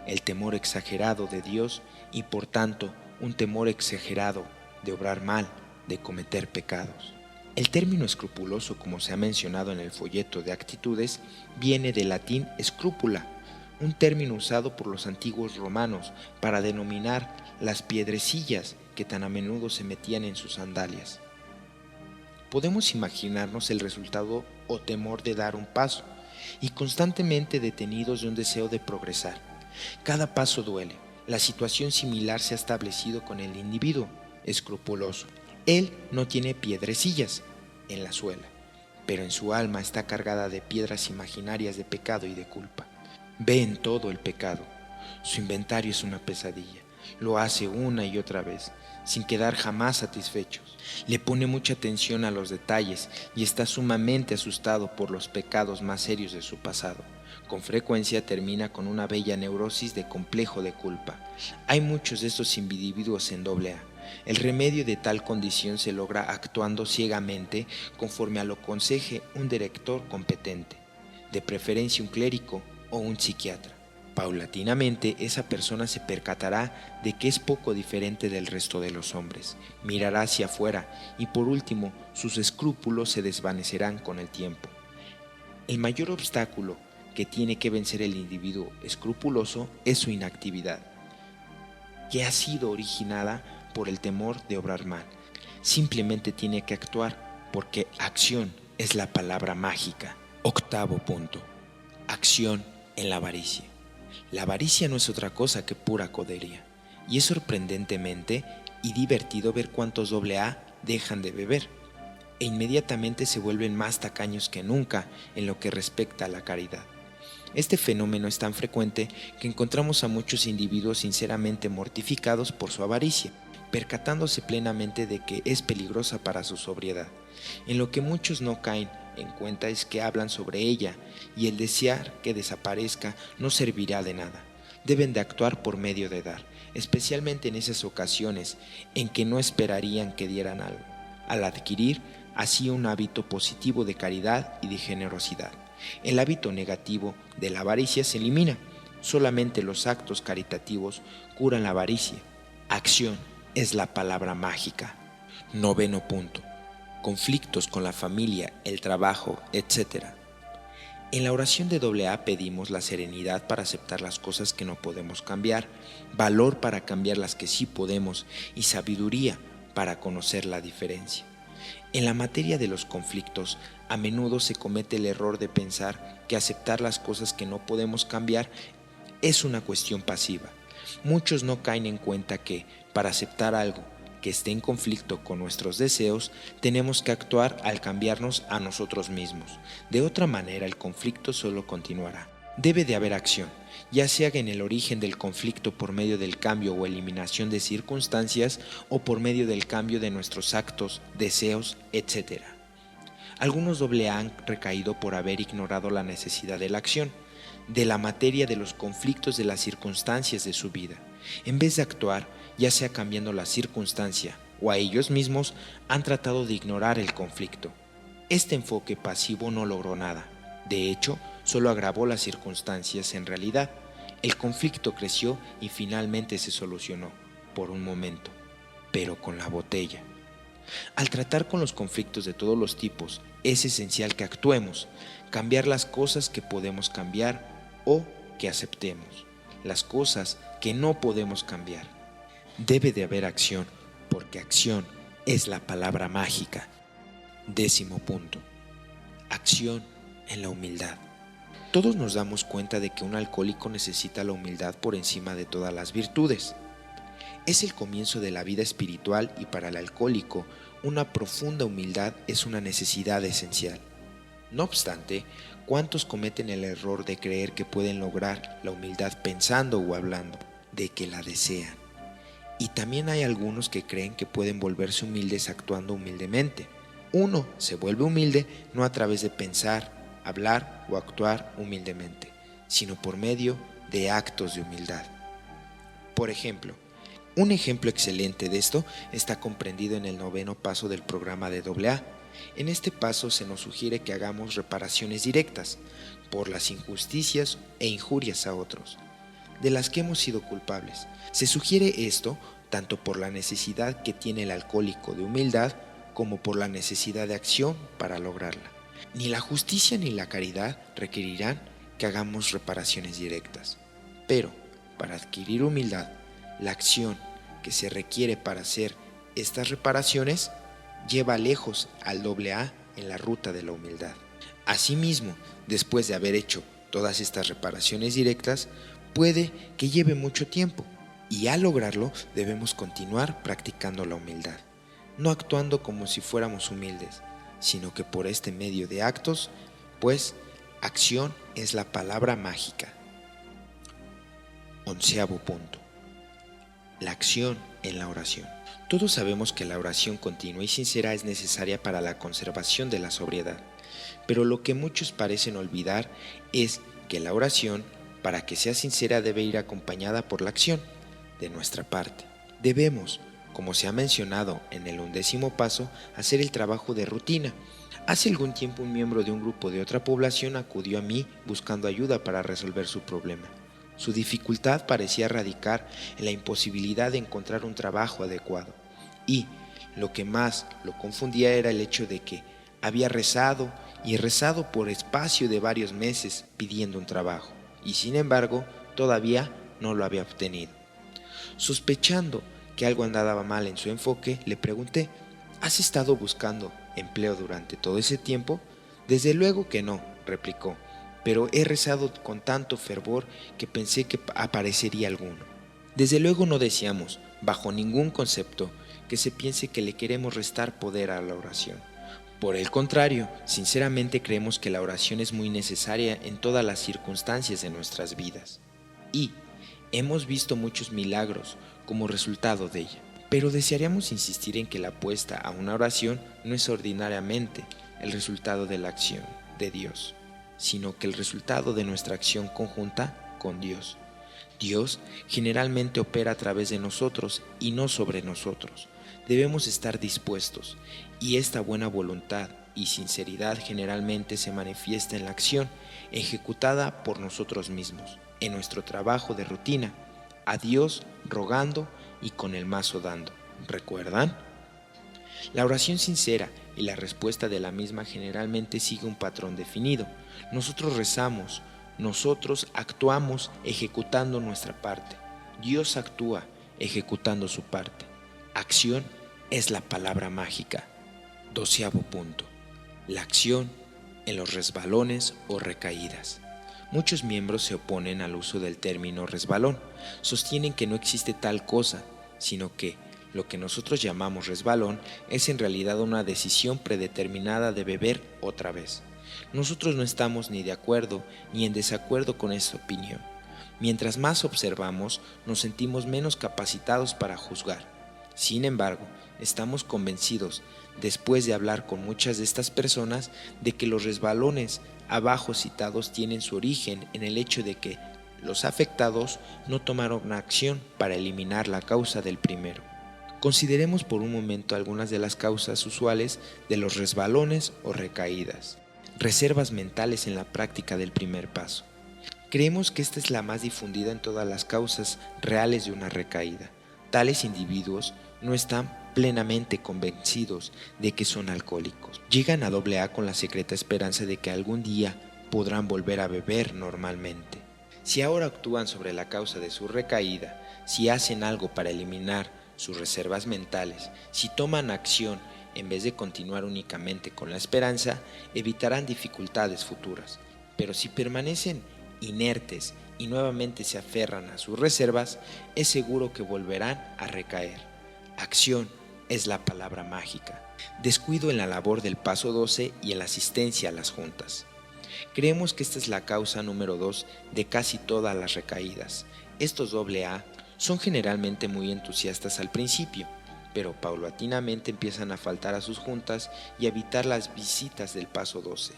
el temor exagerado de Dios y por tanto un temor exagerado de obrar mal, de cometer pecados. El término escrupuloso, como se ha mencionado en el folleto de actitudes, viene del latín scrupula, un término usado por los antiguos romanos para denominar las piedrecillas que tan a menudo se metían en sus sandalias. Podemos imaginarnos el resultado o temor de dar un paso y constantemente detenidos de un deseo de progresar. Cada paso duele. La situación similar se ha establecido con el individuo escrupuloso. Él no tiene piedrecillas en la suela, pero en su alma está cargada de piedras imaginarias de pecado y de culpa. Ve en todo el pecado. Su inventario es una pesadilla. Lo hace una y otra vez, sin quedar jamás satisfechos. Le pone mucha atención a los detalles y está sumamente asustado por los pecados más serios de su pasado. Con frecuencia termina con una bella neurosis de complejo de culpa. Hay muchos de estos individuos en AA. El remedio de tal condición se logra actuando ciegamente conforme a lo aconseje un director competente, de preferencia un clérigo o un psiquiatra. Paulatinamente, esa persona se percatará de que es poco diferente del resto de los hombres, mirará hacia afuera y por último sus escrúpulos se desvanecerán con el tiempo. El mayor obstáculo que tiene que vencer el individuo escrupuloso es su inactividad, que ha sido originada por el temor de obrar mal. Simplemente tiene que actuar porque acción es la palabra mágica. Octavo punto, acción en la avaricia. La avaricia no es otra cosa que pura codería, y es sorprendentemente y divertido ver cuántos AA dejan de beber, e inmediatamente se vuelven más tacaños que nunca en lo que respecta a la caridad. Este fenómeno es tan frecuente que encontramos a muchos individuos sinceramente mortificados por su avaricia, percatándose plenamente de que es peligrosa para su sobriedad. En lo que muchos no caen en cuenta es que hablan sobre ella y el desear que desaparezca no servirá de nada. Deben de actuar por medio de dar, especialmente en esas ocasiones en que no esperarían que dieran algo, al adquirir así un hábito positivo de caridad y de generosidad. El hábito negativo de la avaricia se elimina. Solamente los actos caritativos curan la avaricia. Acción es la palabra mágica. 9. punto. Conflictos con la familia, el trabajo, etc. En la oración de AA pedimos la serenidad para aceptar las cosas que no podemos cambiar, valor para cambiar las que sí podemos y sabiduría para conocer la diferencia. En la materia de los conflictos, a menudo se comete el error de pensar que aceptar las cosas que no podemos cambiar es una cuestión pasiva. Muchos no caen en cuenta que, para aceptar algo que esté en conflicto con nuestros deseos, tenemos que actuar al cambiarnos a nosotros mismos. De otra manera, el conflicto solo continuará. Debe de haber acción, ya sea en el origen del conflicto por medio del cambio o eliminación de circunstancias o por medio del cambio de nuestros actos, deseos, etc. Algunos AA han recaído por haber ignorado la necesidad de la acción, de la materia de los conflictos de las circunstancias de su vida. En vez de actuar, ya sea cambiando la circunstancia o a ellos mismos, han tratado de ignorar el conflicto. Este enfoque pasivo no logró nada. De hecho, solo agravó las circunstancias en realidad. El conflicto creció y finalmente se solucionó, por un momento, pero con la botella. Al tratar con los conflictos de todos los tipos, es esencial que actuemos, cambiar las cosas que podemos cambiar o que aceptemos, las cosas que no podemos cambiar. Debe de haber acción, porque acción es la palabra mágica. 10. punto. Acción en la humildad. Todos nos damos cuenta de que un alcohólico necesita la humildad por encima de todas las virtudes. Es el comienzo de la vida espiritual y para el alcohólico, una profunda humildad es una necesidad esencial. No obstante, ¿cuántos cometen el error de creer que pueden lograr la humildad pensando o hablando, de que la desean? Y también hay algunos que creen que pueden volverse humildes actuando humildemente. Uno se vuelve humilde no a través de pensar, hablar o actuar humildemente, sino por medio de actos de humildad. Por ejemplo, un ejemplo excelente de esto está comprendido en el 9. paso del programa de AA. En este paso se nos sugiere que hagamos reparaciones directas por las injusticias e injurias a otros, de las que hemos sido culpables. Se sugiere esto tanto por la necesidad que tiene el alcohólico de humildad como por la necesidad de acción para lograrla. Ni la justicia ni la caridad requerirán que hagamos reparaciones directas, pero para adquirir humildad, la acción que se requiere para hacer estas reparaciones lleva lejos al AA en la ruta de la humildad. Asimismo, después de haber hecho todas estas reparaciones directas, puede que lleve mucho tiempo y al lograrlo debemos continuar practicando la humildad, no actuando como si fuéramos humildes, sino que por este medio de actos, pues acción es la palabra mágica. 11. punto. La acción en la oración. Todos sabemos que la oración continua y sincera es necesaria para la conservación de la sobriedad, pero lo que muchos parecen olvidar es que la oración, para que sea sincera, debe ir acompañada por la acción de nuestra parte. Debemos, como se ha mencionado en el 11. paso, hacer el trabajo de rutina. Hace algún tiempo un miembro de un grupo de otra población acudió a mí buscando ayuda para resolver su problema. Su dificultad parecía radicar en la imposibilidad de encontrar un trabajo adecuado. Y lo que más lo confundía era el hecho de que había rezado y rezado por espacio de varios meses pidiendo un trabajo, y sin embargo todavía no lo había obtenido. Sospechando que algo andaba mal en su enfoque, le pregunté: ¿has estado buscando empleo durante todo ese tiempo? Desde luego que no, replicó, pero he rezado con tanto fervor que pensé que aparecería alguno. Desde luego no deseamos, bajo ningún concepto, que se piense que le queremos restar poder a la oración, Por el contrario, sinceramente creemos que la oración es muy necesaria en todas las circunstancias de nuestras vidas. Y hemos visto muchos milagros como resultado de ella. Pero desearíamos insistir en que la apuesta a una oración no es ordinariamente el resultado de la acción de Dios, sino que el resultado de nuestra acción conjunta con Dios. Dios generalmente opera a través de nosotros y no sobre nosotros. Debemos estar dispuestos, y esta buena voluntad y sinceridad generalmente se manifiesta en la acción ejecutada por nosotros mismos, en nuestro trabajo de rutina, a Dios rogando y con el mazo dando. ¿Recuerdan? La oración sincera y la respuesta de la misma generalmente sigue un patrón definido. Nosotros rezamos, nosotros actuamos ejecutando nuestra parte. Dios actúa ejecutando su parte. Acción es la palabra mágica. 12º punto. La acción en los resbalones o recaídas. Muchos miembros se oponen al uso del término resbalón. Sostienen que no existe tal cosa, sino que lo que nosotros llamamos resbalón es en realidad una decisión predeterminada de beber otra vez. Nosotros no estamos ni de acuerdo ni en desacuerdo con esta opinión. Mientras más observamos, nos sentimos menos capacitados para juzgar. Sin embargo, estamos convencidos, después de hablar con muchas de estas personas, de que los resbalones abajo citados tienen su origen en el hecho de que los afectados no tomaron acción para eliminar la causa del primero. Consideremos por un momento algunas de las causas usuales de los resbalones o recaídas. Reservas mentales en la práctica del primer paso. Creemos que esta es la más difundida en todas las causas reales de una recaída. Tales individuos no están plenamente convencidos de que son alcohólicos. Llegan a AA con la secreta esperanza de que algún día podrán volver a beber normalmente. Si ahora actúan sobre la causa de su recaída, si hacen algo para eliminar sus reservas mentales, si toman acción en vez de continuar únicamente con la esperanza, evitarán dificultades futuras. Pero si permanecen inertes y nuevamente se aferran a sus reservas, es seguro que volverán a recaer. Acción es la palabra mágica. Descuido en la labor del paso 12 y en la asistencia a las juntas. Creemos que esta es la causa número 2 de casi todas las recaídas. Estos AA son generalmente muy entusiastas al principio, pero paulatinamente empiezan a faltar a sus juntas y a evitar las visitas del paso 12.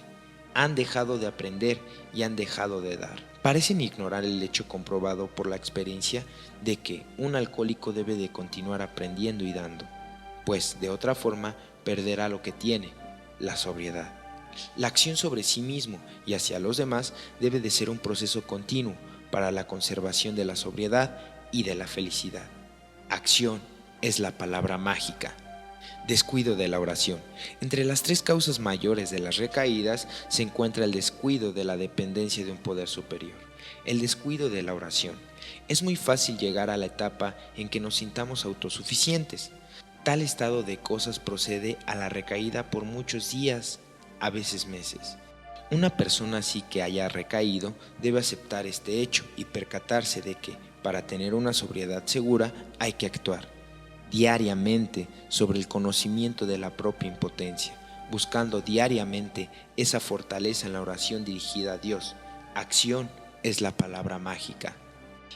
Han dejado de aprender y han dejado de dar. Parecen ignorar el hecho comprobado por la experiencia de que un alcohólico debe de continuar aprendiendo y dando, pues de otra forma perderá lo que tiene, la sobriedad. La acción sobre sí mismo y hacia los demás debe de ser un proceso continuo para la conservación de la sobriedad y de la felicidad. Acción es la palabra mágica. Descuido de la oración. Entre las 3 causas mayores de las recaídas se encuentra el descuido de la dependencia de un poder superior. El descuido de la oración. Es muy fácil llegar a la etapa en que nos sintamos autosuficientes. Tal estado de cosas procede a la recaída por muchos días, a veces meses. Una persona así que haya recaído debe aceptar este hecho y percatarse de que para tener una sobriedad segura hay que actuar diariamente sobre el conocimiento de la propia impotencia, buscando diariamente esa fortaleza en la oración dirigida a Dios. Acción es la palabra mágica.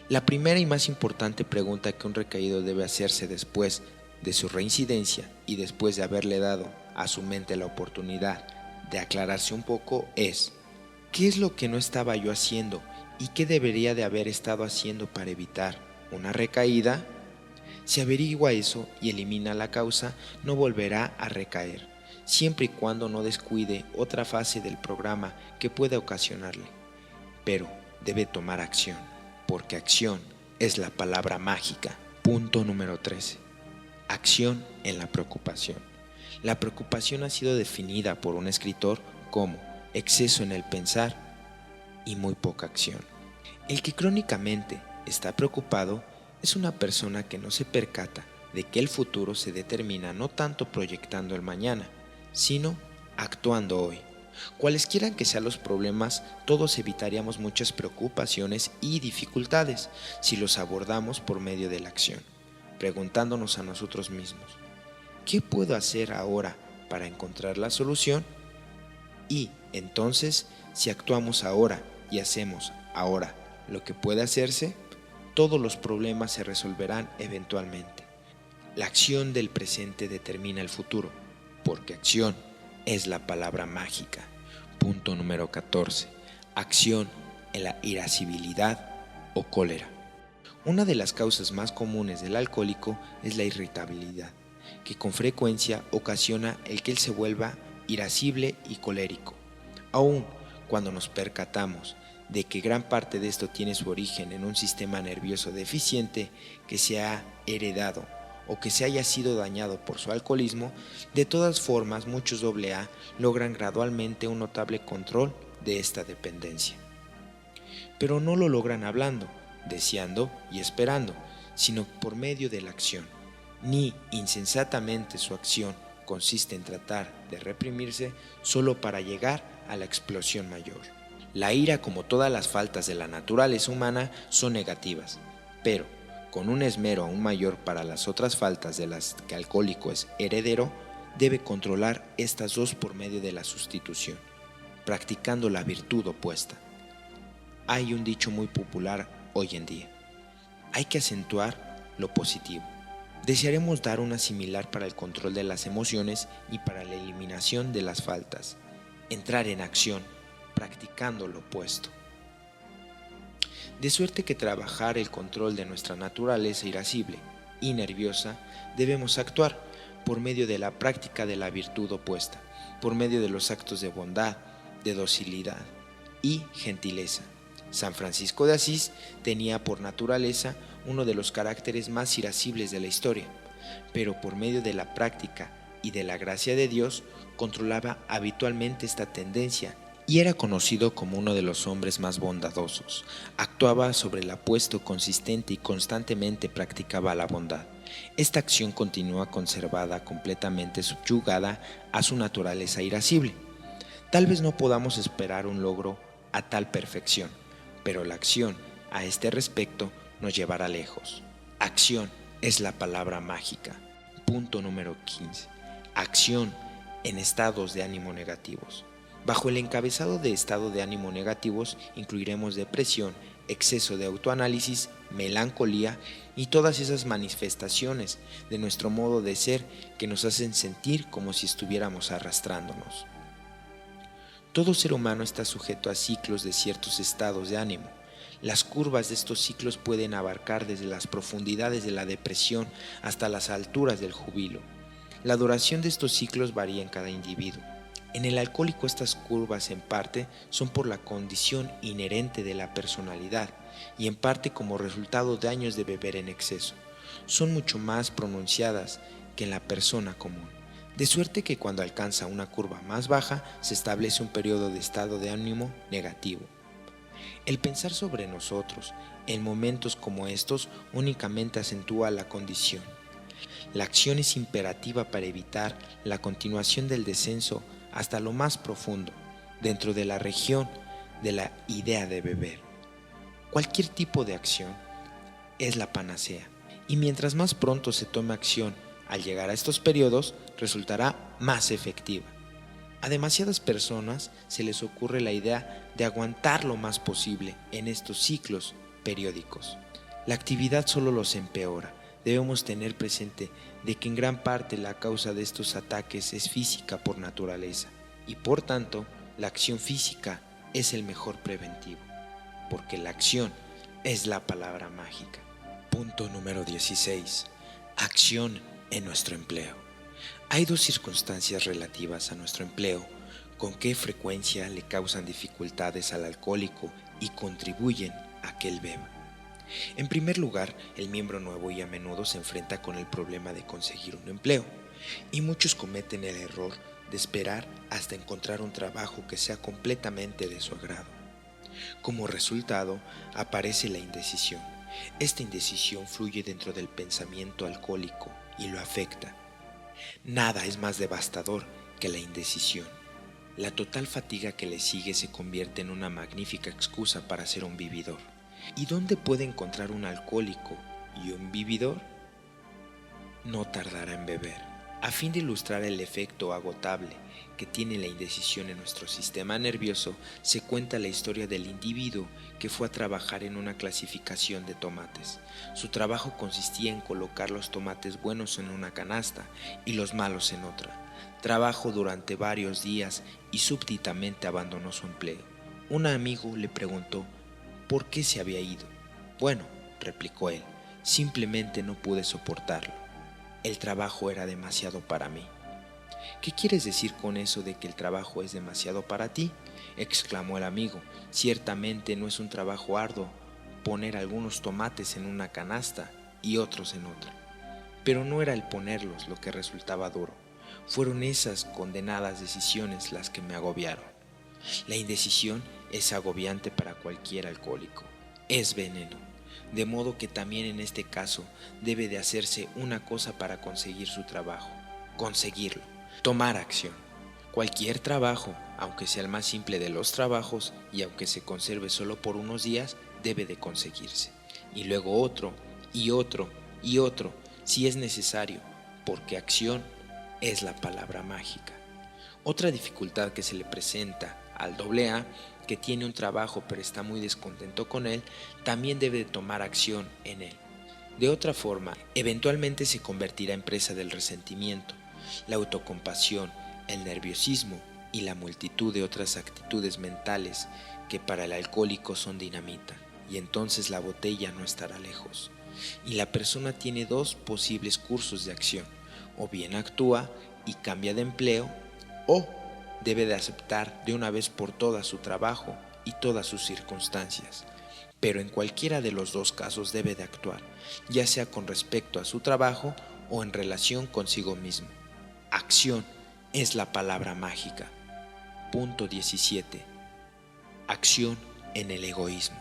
La primera y más importante pregunta que un recaído debe hacerse después de su reincidencia y después de haberle dado a su mente la oportunidad de aclararse un poco es: ¿qué es lo que no estaba yo haciendo y qué debería de haber estado haciendo para evitar una recaída? Si averigua eso y elimina la causa, no volverá a recaer, siempre y cuando no descuide otra fase del programa que pueda ocasionarle. Pero debe tomar acción, porque acción es la palabra mágica. Punto número 13. Acción en la preocupación. La preocupación ha sido definida por un escritor como exceso en el pensar y muy poca acción. El que crónicamente está preocupado es una persona que no se percata de que el futuro se determina no tanto proyectando el mañana, sino actuando hoy. Cualesquiera que sean los problemas, todos evitaríamos muchas preocupaciones y dificultades si los abordamos por medio de la acción, preguntándonos a nosotros mismos: ¿qué puedo hacer ahora para encontrar la solución y entonces, si actuamos ahora y hacemos ahora lo que puede hacerse, todos los problemas se resolverán eventualmente. La acción del presente determina el futuro, porque acción es la palabra mágica. Punto número 14. Acción en la irascibilidad o cólera. Una de las causas más comunes del alcohólico es la irritabilidad, que con frecuencia ocasiona el que él se vuelva irascible y colérico. Aún cuando nos percatamos de que gran parte de esto tiene su origen en un sistema nervioso deficiente que se ha heredado o que se haya sido dañado por su alcoholismo, de todas formas muchos AA logran gradualmente un notable control de esta dependencia. Pero no lo logran hablando, deseando y esperando, sino por medio de la acción. Ni insensatamente su acción consiste en tratar de reprimirse solo para llegar a la explosión mayor. La ira, como todas las faltas de la naturaleza humana, son negativas, pero con un esmero aún mayor para las otras faltas de las que el alcohólico es heredero, debe controlar estas dos por medio de la sustitución, practicando la virtud opuesta. Hay un dicho muy popular hoy en día: hay que acentuar lo positivo. Desearemos dar una similar para el control de las emociones y para la eliminación de las faltas. Entrar en acción, practicando lo opuesto. De suerte que trabajar el control de nuestra naturaleza irascible y nerviosa, debemos actuar por medio de la práctica de la virtud opuesta, por medio de los actos de bondad, de docilidad y gentileza. San Francisco de Asís tenía por naturaleza uno de los caracteres más irascibles de la historia, pero por medio de la práctica y de la gracia de Dios controlaba habitualmente esta tendencia y era conocido como uno de los hombres más bondadosos. Actuaba sobre el apuesto consistente y constantemente practicaba la bondad. Esta acción continúa conservada completamente subyugada a su naturaleza irascible. Tal vez no podamos esperar un logro a tal perfección, pero la acción a este respecto nos llevará lejos. Acción es la palabra mágica. Punto número 15. Acción en estados de ánimo negativos. Bajo el encabezado de estado de ánimo negativos incluiremos depresión, exceso de autoanálisis, melancolía y todas esas manifestaciones de nuestro modo de ser que nos hacen sentir como si estuviéramos arrastrándonos. Todo ser humano está sujeto a ciclos de ciertos estados de ánimo. Las curvas de estos ciclos pueden abarcar desde las profundidades de la depresión hasta las alturas del júbilo. La duración de estos ciclos varía en cada individuo. En el alcohólico estas curvas en parte son por la condición inherente de la personalidad y en parte como resultado de años de beber en exceso. Son mucho más pronunciadas que en la persona común. De suerte que cuando alcanza una curva más baja se establece un periodo de estado de ánimo negativo. El pensar sobre nosotros en momentos como estos únicamente acentúa la condición. La acción es imperativa para evitar la continuación del descenso hasta lo más profundo, dentro de la región de la idea de beber. Cualquier tipo de acción es la panacea, y mientras más pronto se tome acción al llegar a estos periodos, resultará más efectiva. A demasiadas personas se les ocurre la idea de aguantar lo más posible en estos ciclos periódicos. La actividad solo los empeora. Debemos tener presente de que en gran parte la causa de estos ataques es física por naturaleza y por tanto la acción física es el mejor preventivo, porque la acción es la palabra mágica. Punto número 16. Acción en nuestro empleo. Hay dos circunstancias relativas a nuestro empleo con qué frecuencia le causan dificultades al alcohólico y contribuyen a que él beba. En primer lugar, el miembro nuevo y a menudo se enfrenta con el problema de conseguir un empleo, y muchos cometen el error de esperar hasta encontrar un trabajo que sea completamente de su agrado. Como resultado, aparece la indecisión. Esta indecisión fluye dentro del pensamiento alcohólico y lo afecta. Nada es más devastador que la indecisión. La total fatiga que le sigue se convierte en una magnífica excusa para ser un vividor. ¿Y dónde puede encontrar un alcohólico y un vividor? No tardará en beber. A fin de ilustrar el efecto agotable que tiene la indecisión en nuestro sistema nervioso, se cuenta la historia del individuo que fue a trabajar en una clasificación de tomates. Su trabajo consistía en colocar los tomates buenos en una canasta y los malos en otra. Trabajó durante varios días y súbitamente abandonó su empleo. Un amigo le preguntó por qué se había ido. Bueno, replicó él, simplemente no pude soportarlo. El trabajo era demasiado para mí. ¿Qué quieres decir con eso de que el trabajo es demasiado para ti?, exclamó el amigo. Ciertamente no es un trabajo arduo poner algunos tomates en una canasta y otros en otra. Pero no era el ponerlos lo que resultaba duro. Fueron esas condenadas decisiones las que me agobiaron. La indecisión es agobiante para cualquier alcohólico. Es veneno. De modo que también en este caso debe de hacerse una cosa para conseguir su trabajo. Conseguirlo. Tomar acción. Cualquier trabajo, aunque sea el más simple de los trabajos y aunque se conserve solo por unos días, debe de conseguirse. Y luego otro, y otro, y otro, si es necesario, porque acción es la palabra mágica. Otra dificultad que se le presenta al AA, que tiene un trabajo pero está muy descontento con él, también debe de tomar acción en él. De otra forma, eventualmente se convertirá en presa del resentimiento, la autocompasión, el nerviosismo y la multitud de otras actitudes mentales que para el alcohólico son dinamita, y entonces la botella no estará lejos. Y la persona tiene dos posibles cursos de acción: o bien actúa y cambia de empleo, o debe de aceptar de una vez por todas su trabajo y todas sus circunstancias. Pero en cualquiera de los dos casos debe de actuar, ya sea con respecto a su trabajo o en relación consigo mismo. Acción es la palabra mágica. Punto 17. Acción en el egoísmo.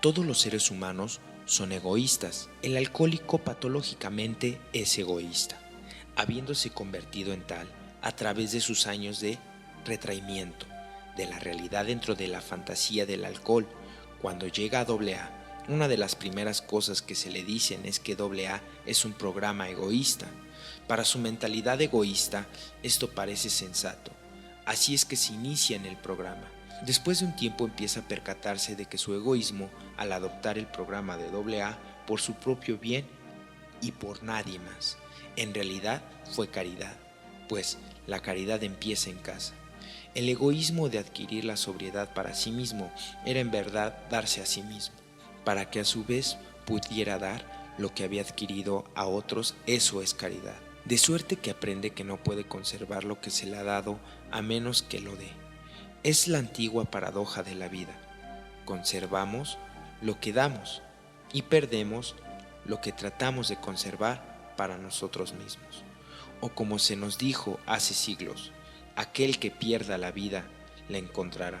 Todos los seres humanos son egoístas. El alcohólico patológicamente es egoísta, habiéndose convertido en tal a través de sus años de retraimiento de la realidad dentro de la fantasía del alcohol. Cuando llega a AA, una de las primeras cosas que se le dicen es que AA es un programa egoísta. Para su mentalidad egoísta, esto parece sensato. Así es que se inicia en el programa. Después de un tiempo empieza a percatarse de que su egoísmo, al adoptar el programa de AA por su propio bien y por nadie más, en realidad fue caridad, pues la caridad empieza en casa. El egoísmo de adquirir la sobriedad para sí mismo era en verdad darse a sí mismo, para que a su vez pudiera dar lo que había adquirido a otros. Eso es caridad. De suerte que aprende que no puede conservar lo que se le ha dado a menos que lo dé. Es la antigua paradoja de la vida. Conservamos lo que damos y perdemos lo que tratamos de conservar para nosotros mismos. O como se nos dijo hace siglos, aquel que pierda la vida la encontrará.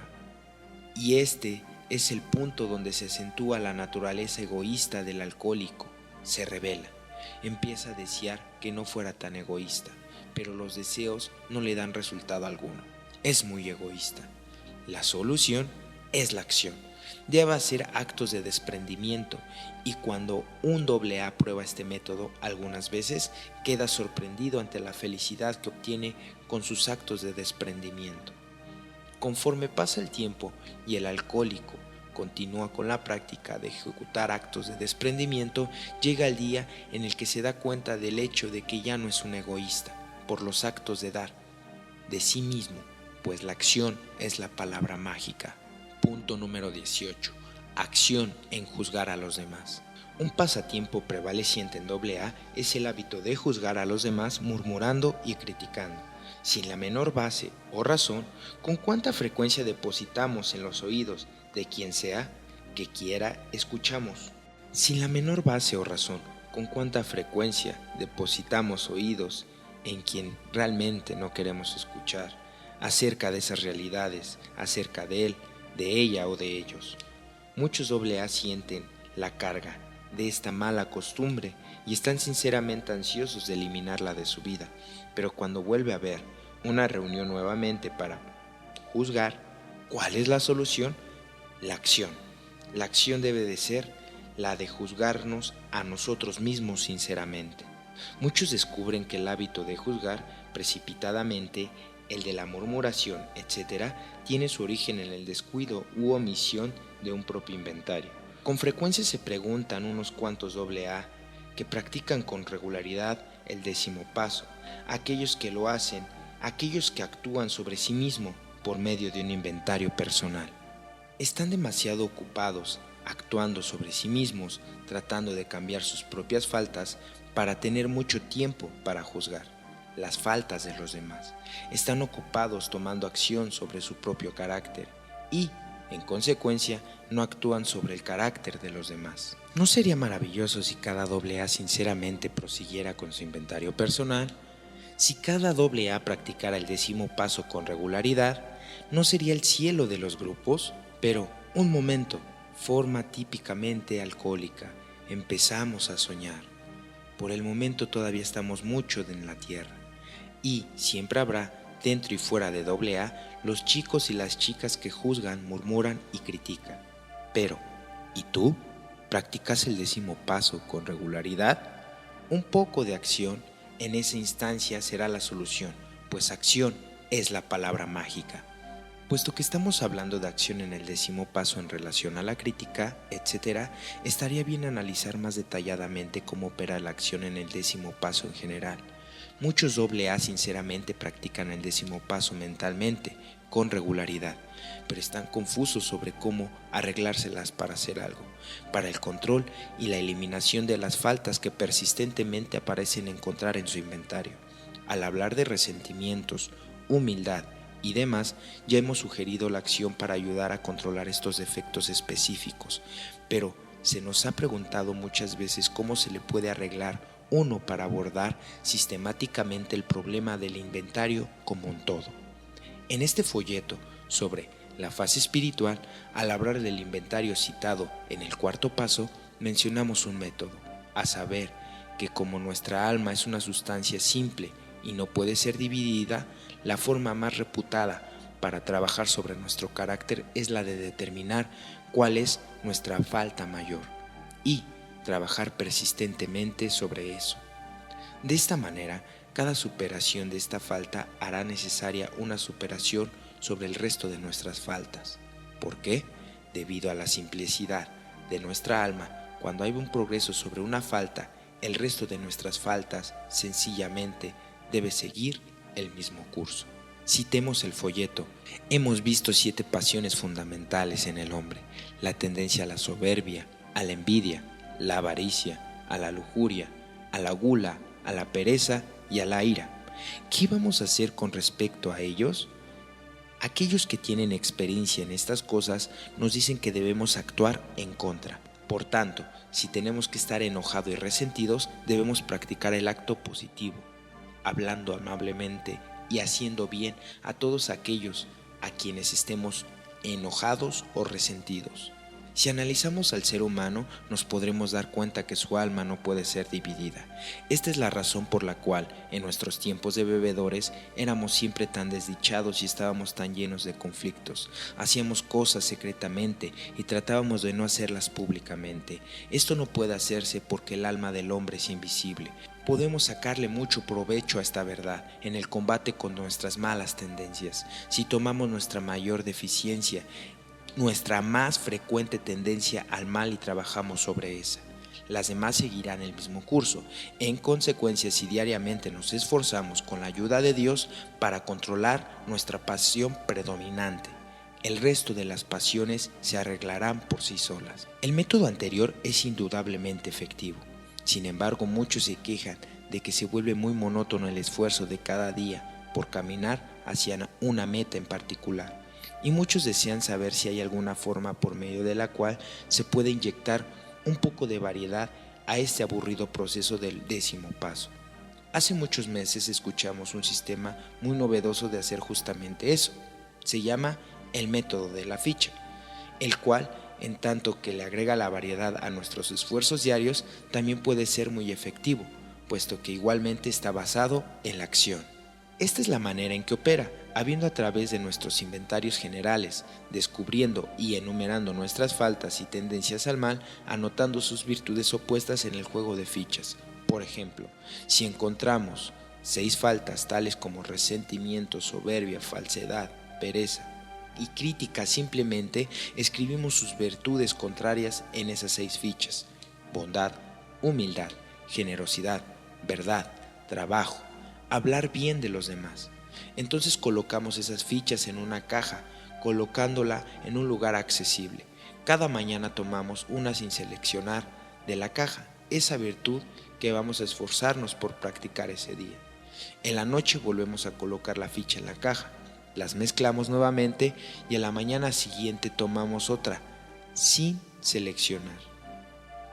Y este es el punto donde se acentúa la naturaleza egoísta del alcohólico. Se revela, empieza a desear que no fuera tan egoísta, pero los deseos no le dan resultado alguno. Es muy egoísta. La solución es la acción. Debe hacer actos de desprendimiento, y cuando un AA prueba este método, algunas veces queda sorprendido ante la felicidad que obtiene con sus actos de desprendimiento. Conforme pasa el tiempo y el alcohólico continúa con la práctica de ejecutar actos de desprendimiento, llega el día en el que se da cuenta del hecho de que ya no es un egoísta por los actos de dar de sí mismo, pues la acción es la palabra mágica. Punto número 18. Acción en juzgar a los demás. Un pasatiempo prevaleciente en AA es el hábito de juzgar a los demás murmurando y criticando, sin la menor base o razón. ¿Con cuánta frecuencia depositamos en los oídos de quien sea que quiera escuchamos? Sin la menor base o razón, ¿con cuánta frecuencia depositamos oídos en quien realmente no queremos escuchar acerca de esas realidades, acerca de él, de ella o de ellos? Muchos AA sienten la carga de esta mala costumbre y están sinceramente ansiosos de eliminarla de su vida, pero cuando vuelve a haber una reunión nuevamente para juzgar, ¿cuál es la solución? La acción. La acción debe de ser la de juzgarnos a nosotros mismos sinceramente. Muchos descubren que el hábito de juzgar precipitadamente, el de la murmuración, etc., tiene su origen en el descuido u omisión de un propio inventario. Con frecuencia se preguntan unos cuantos AA que practican con regularidad el 10º paso, aquellos que lo hacen, aquellos que actúan sobre sí mismo por medio de un inventario personal. Están demasiado ocupados actuando sobre sí mismos, tratando de cambiar sus propias faltas para tener mucho tiempo para juzgar las faltas de los demás. Están ocupados tomando acción sobre su propio carácter y, en consecuencia, no actúan sobre el carácter de los demás. ¿No sería maravilloso si cada AA sinceramente prosiguiera con su inventario personal? Si cada AA practicara el 10º paso con regularidad, ¿no sería el cielo de los grupos? Pero, un momento, forma típicamente alcohólica, empezamos a soñar. Por el momento todavía estamos mucho en la tierra, y siempre habrá, dentro y fuera de AA, los chicos y las chicas que juzgan, murmuran y critican. Pero, ¿y tú? ¿Practicas el 10º paso con regularidad? Un poco de acción en esa instancia será la solución, pues acción es la palabra mágica. Puesto que estamos hablando de acción en el 10º paso en relación a la crítica, etc., estaría bien analizar más detalladamente cómo opera la acción en el 10º paso en general. Muchos AA sinceramente practican el 10º paso mentalmente, con regularidad, pero están confusos sobre cómo arreglárselas para hacer algo, para el control y la eliminación de las faltas que persistentemente aparecen encontrar en su inventario. Al hablar de resentimientos, humildad y demás, ya hemos sugerido la acción para ayudar a controlar estos defectos específicos, pero se nos ha preguntado muchas veces cómo se le puede arreglar uno para abordar sistemáticamente el problema del inventario como un todo. En este folleto sobre la fase espiritual, al hablar del inventario citado en el 4º paso, mencionamos un método, a saber que como nuestra alma es una sustancia simple y no puede ser dividida, la forma más reputada para trabajar sobre nuestro carácter es la de determinar cuál es nuestra falta mayor y trabajar persistentemente sobre eso. De esta manera, cada superación de esta falta hará necesaria una superación sobre el resto de nuestras faltas. ¿Por qué? Debido a la simplicidad de nuestra alma, cuando hay un progreso sobre una falta, el resto de nuestras faltas sencillamente debe seguir el mismo curso. Citemos el folleto. Hemos visto 7 pasiones fundamentales en el hombre: la tendencia a la soberbia, a la envidia, la avaricia, a la lujuria, a la gula, a la pereza y a la ira. ¿Qué vamos a hacer con respecto a ellos? Aquellos que tienen experiencia en estas cosas nos dicen que debemos actuar en contra. Por tanto, si tenemos que estar enojados y resentidos, debemos practicar el acto positivo, hablando amablemente y haciendo bien a todos aquellos a quienes estemos enojados o resentidos. Si analizamos al ser humano, nos podremos dar cuenta que su alma no puede ser dividida. Esta es la razón por la cual, en nuestros tiempos de bebedores, éramos siempre tan desdichados y estábamos tan llenos de conflictos. Hacíamos cosas secretamente y tratábamos de no hacerlas públicamente. Esto no puede hacerse porque el alma del hombre es invisible. Podemos sacarle mucho provecho a esta verdad en el combate con nuestras malas tendencias. Si tomamos nuestra mayor deficiencia, nuestra más frecuente tendencia al mal, y trabajamos sobre esa, las demás seguirán el mismo curso. En consecuencia, si diariamente nos esforzamos con la ayuda de Dios para controlar nuestra pasión predominante, el resto de las pasiones se arreglarán por sí solas. El método anterior es indudablemente efectivo. Sin embargo, muchos se quejan de que se vuelve muy monótono el esfuerzo de cada día por caminar hacia una meta en particular. Y muchos desean saber si hay alguna forma por medio de la cual se puede inyectar un poco de variedad a este aburrido proceso del 10º paso. Hace muchos meses escuchamos un sistema muy novedoso de hacer justamente eso. Se llama el método de la ficha, el cual, en tanto que le agrega la variedad a nuestros esfuerzos diarios, también puede ser muy efectivo, puesto que igualmente está basado en la acción. Esta es la manera en que opera, habiendo a través de nuestros inventarios generales, descubriendo y enumerando nuestras faltas y tendencias al mal, anotando sus virtudes opuestas en el juego de fichas. Por ejemplo, si encontramos 6 faltas tales como resentimiento, soberbia, falsedad, pereza y crítica, simplemente escribimos sus virtudes contrarias en esas 6 fichas: bondad, humildad, generosidad, verdad, trabajo, hablar bien de los demás. Entonces colocamos esas fichas en una caja, colocándola en un lugar accesible. Cada mañana tomamos una sin seleccionar de la caja, esa virtud que vamos a esforzarnos por practicar ese día. En la noche volvemos a colocar la ficha en la caja, las mezclamos nuevamente y en la mañana siguiente tomamos otra, sin seleccionar.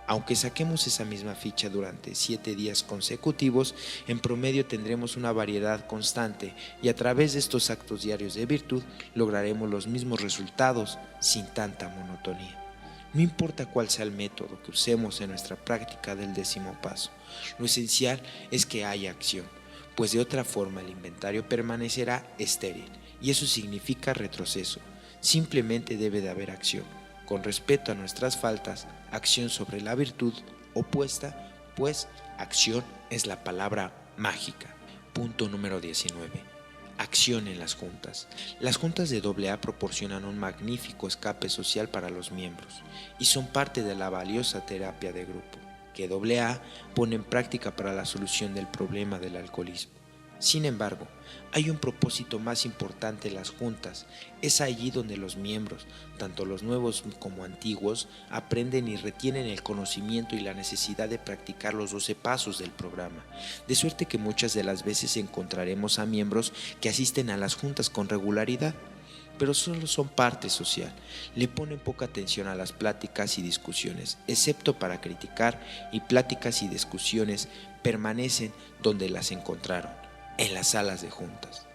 Aunque saquemos esa misma ficha durante 7 días consecutivos, en promedio tendremos una variedad constante y a través de estos actos diarios de virtud lograremos los mismos resultados sin tanta monotonía. No importa cuál sea el método que usemos en nuestra práctica del 10º paso, lo esencial es que haya acción, pues de otra forma el inventario permanecerá estéril y eso significa retroceso. Simplemente debe de haber acción. Con respecto a nuestras faltas, acción sobre la virtud opuesta, pues acción es la palabra mágica. Punto número 19. Acción en las juntas. Las juntas de AA proporcionan un magnífico escape social para los miembros y son parte de la valiosa terapia de grupo que AA pone en práctica para la solución del problema del alcoholismo. Sin embargo, hay un propósito más importante en las juntas. Es allí donde los miembros, tanto los nuevos como antiguos, aprenden y retienen el conocimiento y la necesidad de practicar los 12 pasos del programa. De suerte que muchas de las veces encontraremos a miembros que asisten a las juntas con regularidad, pero solo son parte social. Le ponen poca atención a las pláticas y discusiones, excepto para criticar, y pláticas y discusiones permanecen donde las encontraron, en las salas de juntas.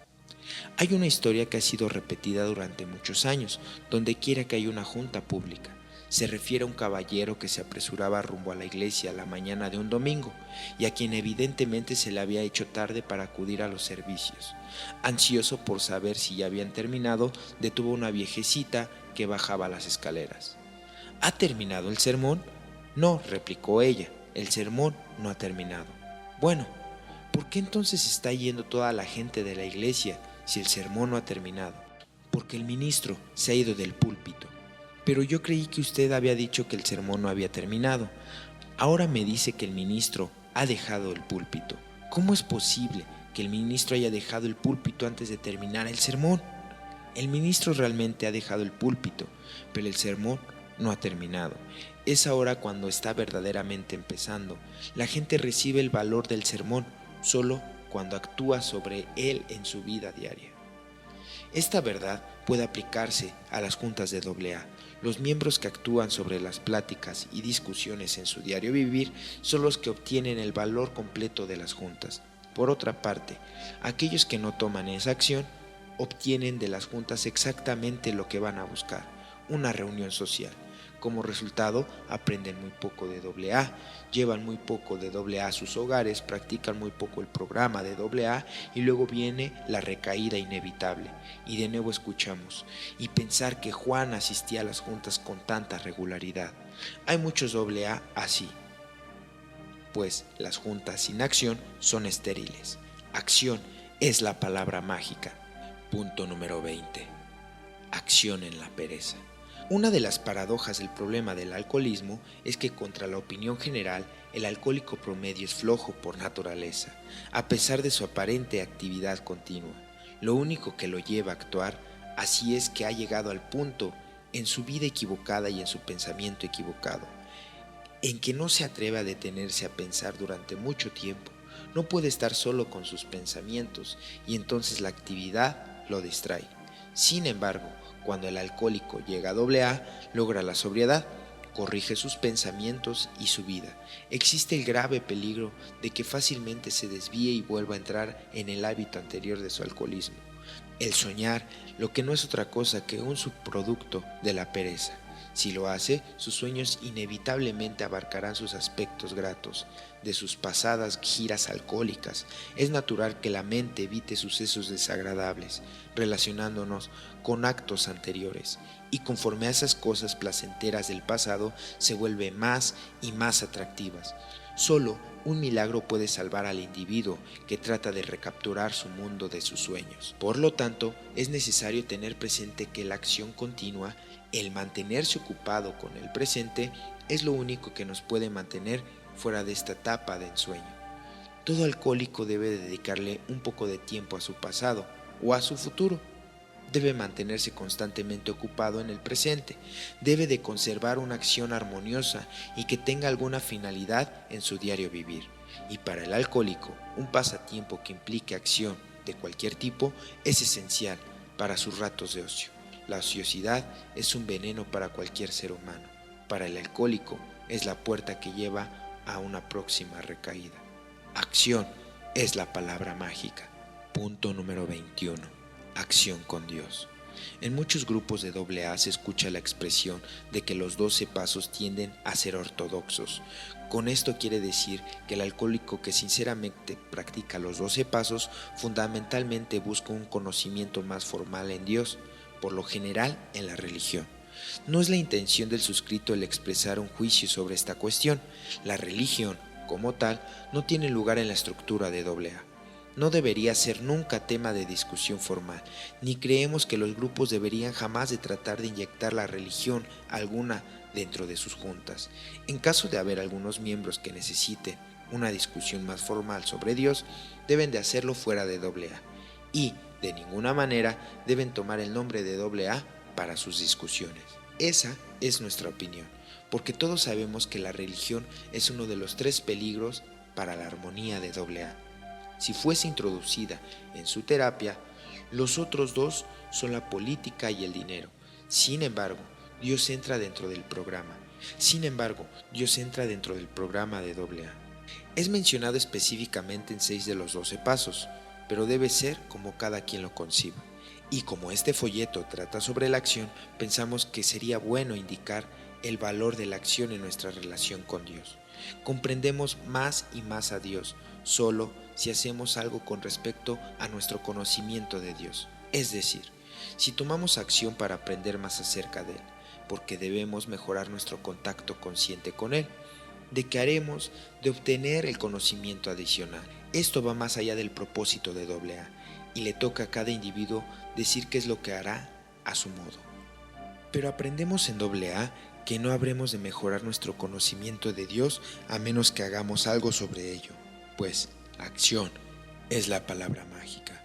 Hay una historia que ha sido repetida durante muchos años, donde quiera que haya una junta pública. Se refiere a un caballero que se apresuraba rumbo a la iglesia a la mañana de un domingo y a quien evidentemente se le había hecho tarde para acudir a los servicios. Ansioso por saber si ya habían terminado, detuvo a una viejecita que bajaba las escaleras. ¿Ha terminado el sermón? No, replicó ella, el sermón no ha terminado. Bueno, ¿por qué entonces está yendo toda la gente de la iglesia si el sermón no ha terminado? Porque el ministro se ha ido del púlpito. Pero yo creí que usted había dicho que el sermón no había terminado. Ahora me dice que el ministro ha dejado el púlpito. ¿Cómo es posible que el ministro haya dejado el púlpito antes de terminar el sermón? El ministro realmente ha dejado el púlpito, pero el sermón no ha terminado. Es ahora cuando está verdaderamente empezando. La gente recibe el valor del sermón solo cuando actúa sobre él en su vida diaria. Esta verdad puede aplicarse a las juntas de AA. Los miembros que actúan sobre las pláticas y discusiones en su diario vivir son los que obtienen el valor completo de las juntas. Por otra parte, aquellos que no toman esa acción obtienen de las juntas exactamente lo que van a buscar: una reunión social. Como resultado, aprenden muy poco de AA, llevan muy poco de AA a sus hogares, practican muy poco el programa de AA y luego viene la recaída inevitable. Y de nuevo escuchamos, y pensar que Juan asistía a las juntas con tanta regularidad. Hay muchos AA así, pues las juntas sin acción son estériles. Acción es la palabra mágica. Punto número 20. Acción en la pereza. Una de las paradojas del problema del alcoholismo es que, contra la opinión general, el alcohólico promedio es flojo por naturaleza, a pesar de su aparente actividad continua. Lo único que lo lleva a actuar así es que ha llegado al punto, en su vida equivocada y en su pensamiento equivocado, en que no se atreve a detenerse a pensar durante mucho tiempo. No puede estar solo con sus pensamientos y entonces la actividad lo distrae. Sin embargo, cuando el alcohólico llega a AA, logra la sobriedad, corrige sus pensamientos y su vida. Existe el grave peligro de que fácilmente se desvíe y vuelva a entrar en el hábito anterior de su alcoholismo, el soñar, lo que no es otra cosa que un subproducto de la pereza. Si lo hace, sus sueños inevitablemente abarcarán sus aspectos gratos de sus pasadas giras alcohólicas. Es natural que la mente evite sucesos desagradables, relacionándonos con actos anteriores, y conforme a esas cosas placenteras del pasado se vuelven más y más atractivas. Solo un milagro puede salvar al individuo que trata de recapturar su mundo de sus sueños. Por lo tanto, es necesario tener presente que la acción continua, el mantenerse ocupado con el presente, es lo único que nos puede mantener fuera de esta etapa de ensueño. Todo alcohólico debe dedicarle un poco de tiempo a su pasado o a su futuro. Debe mantenerse constantemente ocupado en el presente, debe de conservar una acción armoniosa y que tenga alguna finalidad en su diario vivir. Y para el alcohólico, un pasatiempo que implique acción de cualquier tipo es esencial para sus ratos de ocio. La ociosidad es un veneno para cualquier ser humano. Para el alcohólico es la puerta que lleva a una próxima recaída. Acción es la palabra mágica. Punto número 21. Acción con Dios. En muchos grupos de AA se escucha la expresión de que los 12 pasos tienden a ser ortodoxos. Con esto quiere decir que el alcohólico que sinceramente practica los 12 pasos fundamentalmente busca un conocimiento más formal en Dios, por lo general en la religión. No es la intención del suscrito el expresar un juicio sobre esta cuestión. La religión, como tal, no tiene lugar en la estructura de AA. No debería ser nunca tema de discusión formal, ni creemos que los grupos deberían jamás de tratar de inyectar la religión alguna dentro de sus juntas. En caso de haber algunos miembros que necesiten una discusión más formal sobre Dios, deben de hacerlo fuera de AA, y de ninguna manera deben tomar el nombre de AA para sus discusiones. Esa es nuestra opinión, porque todos sabemos que la religión es uno de los 3 peligros para la armonía de AA. Si fuese introducida en su terapia, los otros 2 son la política y el dinero. Sin embargo, Dios entra dentro del programa. De AA. Es mencionado específicamente en 6 de los 12 pasos, pero debe ser como cada quien lo conciba. Y como este folleto trata sobre la acción, pensamos que sería bueno indicar el valor de la acción en nuestra relación con Dios. Comprendemos más y más a Dios solo si hacemos algo con respecto a nuestro conocimiento de Dios. Es decir, si tomamos acción para aprender más acerca de Él, porque debemos mejorar nuestro contacto consciente con Él. ¿De qué haremos? De obtener el conocimiento adicional. Esto va más allá del propósito de AA y le toca a cada individuo decir qué es lo que hará a su modo. Pero aprendemos en AA que no habremos de mejorar nuestro conocimiento de Dios a menos que hagamos algo sobre ello, pues acción es la palabra mágica.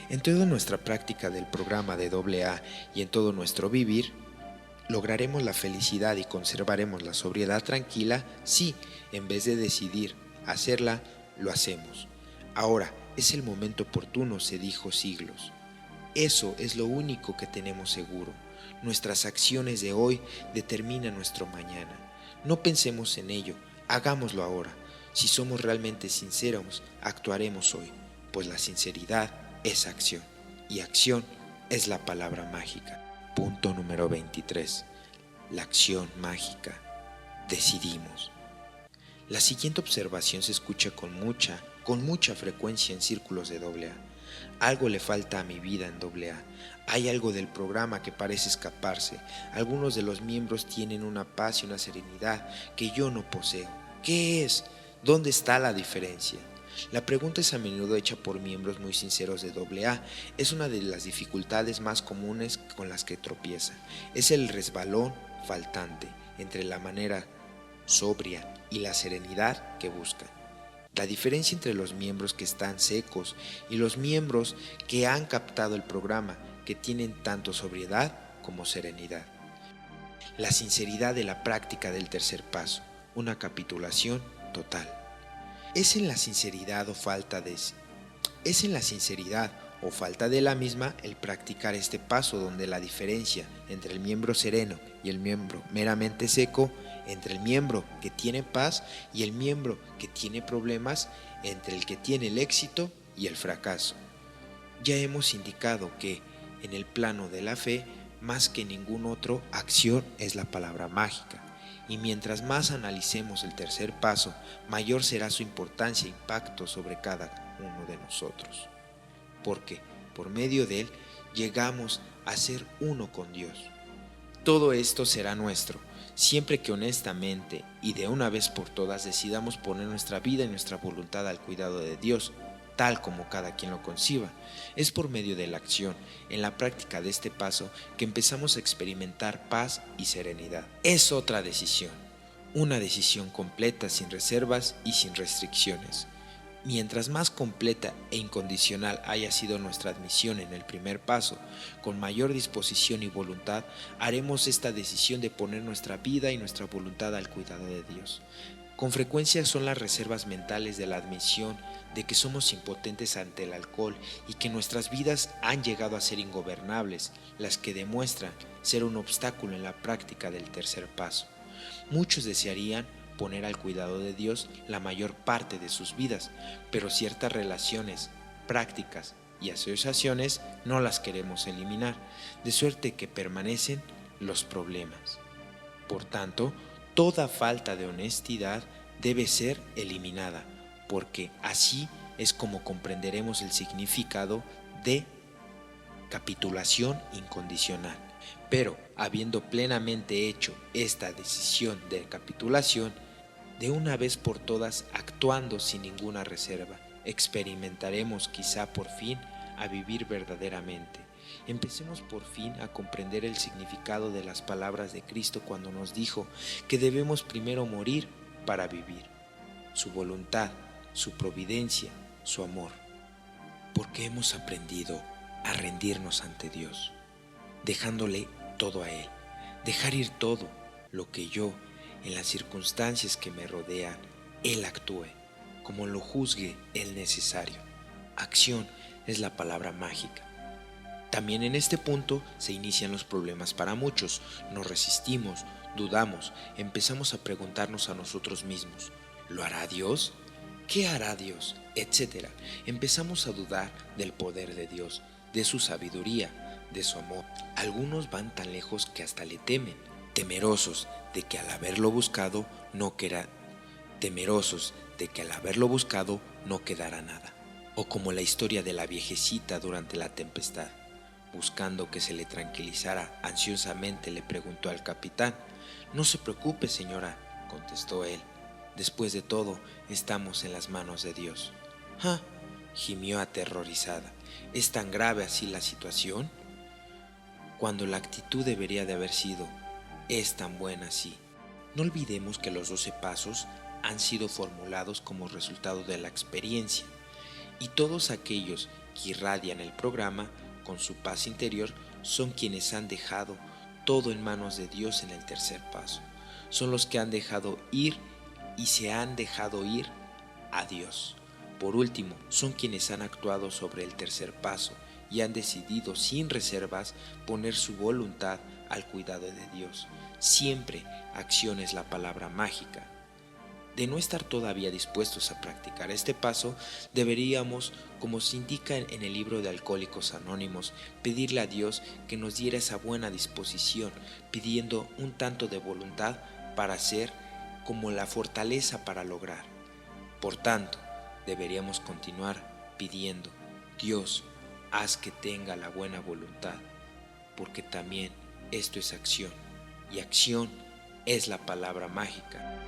En toda nuestra práctica del programa de AA y en todo nuestro vivir, lograremos la felicidad y conservaremos la sobriedad tranquila si, en vez de decidir hacerla, lo hacemos. Ahora es el momento oportuno, se dijo siglos. Eso es lo único que tenemos seguro. Nuestras acciones de hoy determinan nuestro mañana. No pensemos en ello, hagámoslo ahora. Si somos realmente sinceros, actuaremos hoy, pues la sinceridad es acción, y acción es la palabra mágica. Punto número 23. La acción mágica. Decidimos. La siguiente observación se escucha con mucha frecuencia en círculos de AA. Algo le falta a mi vida en AA. Hay algo del programa que parece escaparse. Algunos de los miembros tienen una paz y una serenidad que yo no poseo. ¿Qué es? ¿Dónde está la diferencia? La pregunta es a menudo hecha por miembros muy sinceros de AA. Es una de las dificultades más comunes con las que tropieza. Es el resbalón faltante entre la manera sobria y la serenidad que buscan. La diferencia entre los miembros que están secos y los miembros que han captado el programa, que tienen tanto sobriedad como serenidad. La sinceridad de la práctica del tercer paso, una capitulación total. Es en la sinceridad o falta de la misma el practicar este paso donde la diferencia entre el miembro sereno y el miembro meramente seco, entre el miembro que tiene paz y el miembro que tiene problemas, entre el que tiene el éxito y el fracaso. Ya hemos indicado que en el plano de la fe, más que ningún otro, acción es la palabra mágica. Y mientras más analicemos el tercer paso, mayor será su importancia e impacto sobre cada uno de nosotros. Porque por medio de él llegamos a ser uno con Dios. Todo esto será nuestro siempre que honestamente y de una vez por todas decidamos poner nuestra vida y nuestra voluntad al cuidado de Dios, tal como cada quien lo conciba. Es por medio de la acción, en la práctica de este paso, que empezamos a experimentar paz y serenidad. Es otra decisión, una decisión completa, sin reservas y sin restricciones. Mientras más completa e incondicional haya sido nuestra admisión en el primer paso, con mayor disposición y voluntad haremos esta decisión de poner nuestra vida y nuestra voluntad al cuidado de Dios. Con frecuencia son las reservas mentales de la admisión de que somos impotentes ante el alcohol y que nuestras vidas han llegado a ser ingobernables las que demuestran ser un obstáculo en la práctica del tercer paso. Muchos desearían poner al cuidado de Dios la mayor parte de sus vidas, pero ciertas relaciones, prácticas y asociaciones no las queremos eliminar, de suerte que permanecen los problemas. Por tanto, toda falta de honestidad debe ser eliminada, porque así es como comprenderemos el significado de capitulación incondicional. Pero, habiendo plenamente hecho esta decisión de capitulación, de una vez por todas actuando sin ninguna reserva, experimentaremos quizá por fin a vivir verdaderamente. Empecemos por fin a comprender el significado de las palabras de Cristo cuando nos dijo que debemos primero morir para vivir. Su voluntad, su providencia, su amor. Porque hemos aprendido a rendirnos ante Dios, dejándole todo a Él, dejar ir todo lo que yo, en las circunstancias que me rodean, Él actúe, como lo juzgue Él necesario. Acción es la palabra mágica. También en este punto se inician los problemas para muchos. Nos resistimos, dudamos, empezamos a preguntarnos a nosotros mismos, ¿lo hará Dios? ¿Qué hará Dios? Etcétera. Empezamos a dudar del poder de Dios, de su sabiduría, de su amor. Algunos van tan lejos que hasta le temen, temerosos de que al haberlo buscado no quedará nada. O como la historia de la viejecita durante la tempestad. Buscando que se le tranquilizara, ansiosamente le preguntó al capitán. «No se preocupe, señora», contestó él. «Después de todo, estamos en las manos de Dios». «¡Ah!», gimió aterrorizada. «¿Es tan grave así la situación?». Cuando la actitud debería de haber sido, «es tan buena así». No olvidemos que los 12 pasos han sido formulados como resultado de la experiencia, y todos aquellos que irradian el programa con su paz interior son quienes han dejado todo en manos de Dios en el tercer paso. Son los que han dejado ir y se han dejado ir a Dios. Por último, son quienes han actuado sobre el tercer paso y han decidido sin reservas poner su voluntad al cuidado de Dios. Siempre acción es la palabra mágica. De no estar todavía dispuestos a practicar este paso, deberíamos, como se indica en el libro de Alcohólicos Anónimos, pedirle a Dios que nos diera esa buena disposición, pidiendo un tanto de voluntad para hacer como la fortaleza para lograr. Por tanto, deberíamos continuar pidiendo, Dios, haz que tenga la buena voluntad, porque también esto es acción, y acción es la palabra mágica.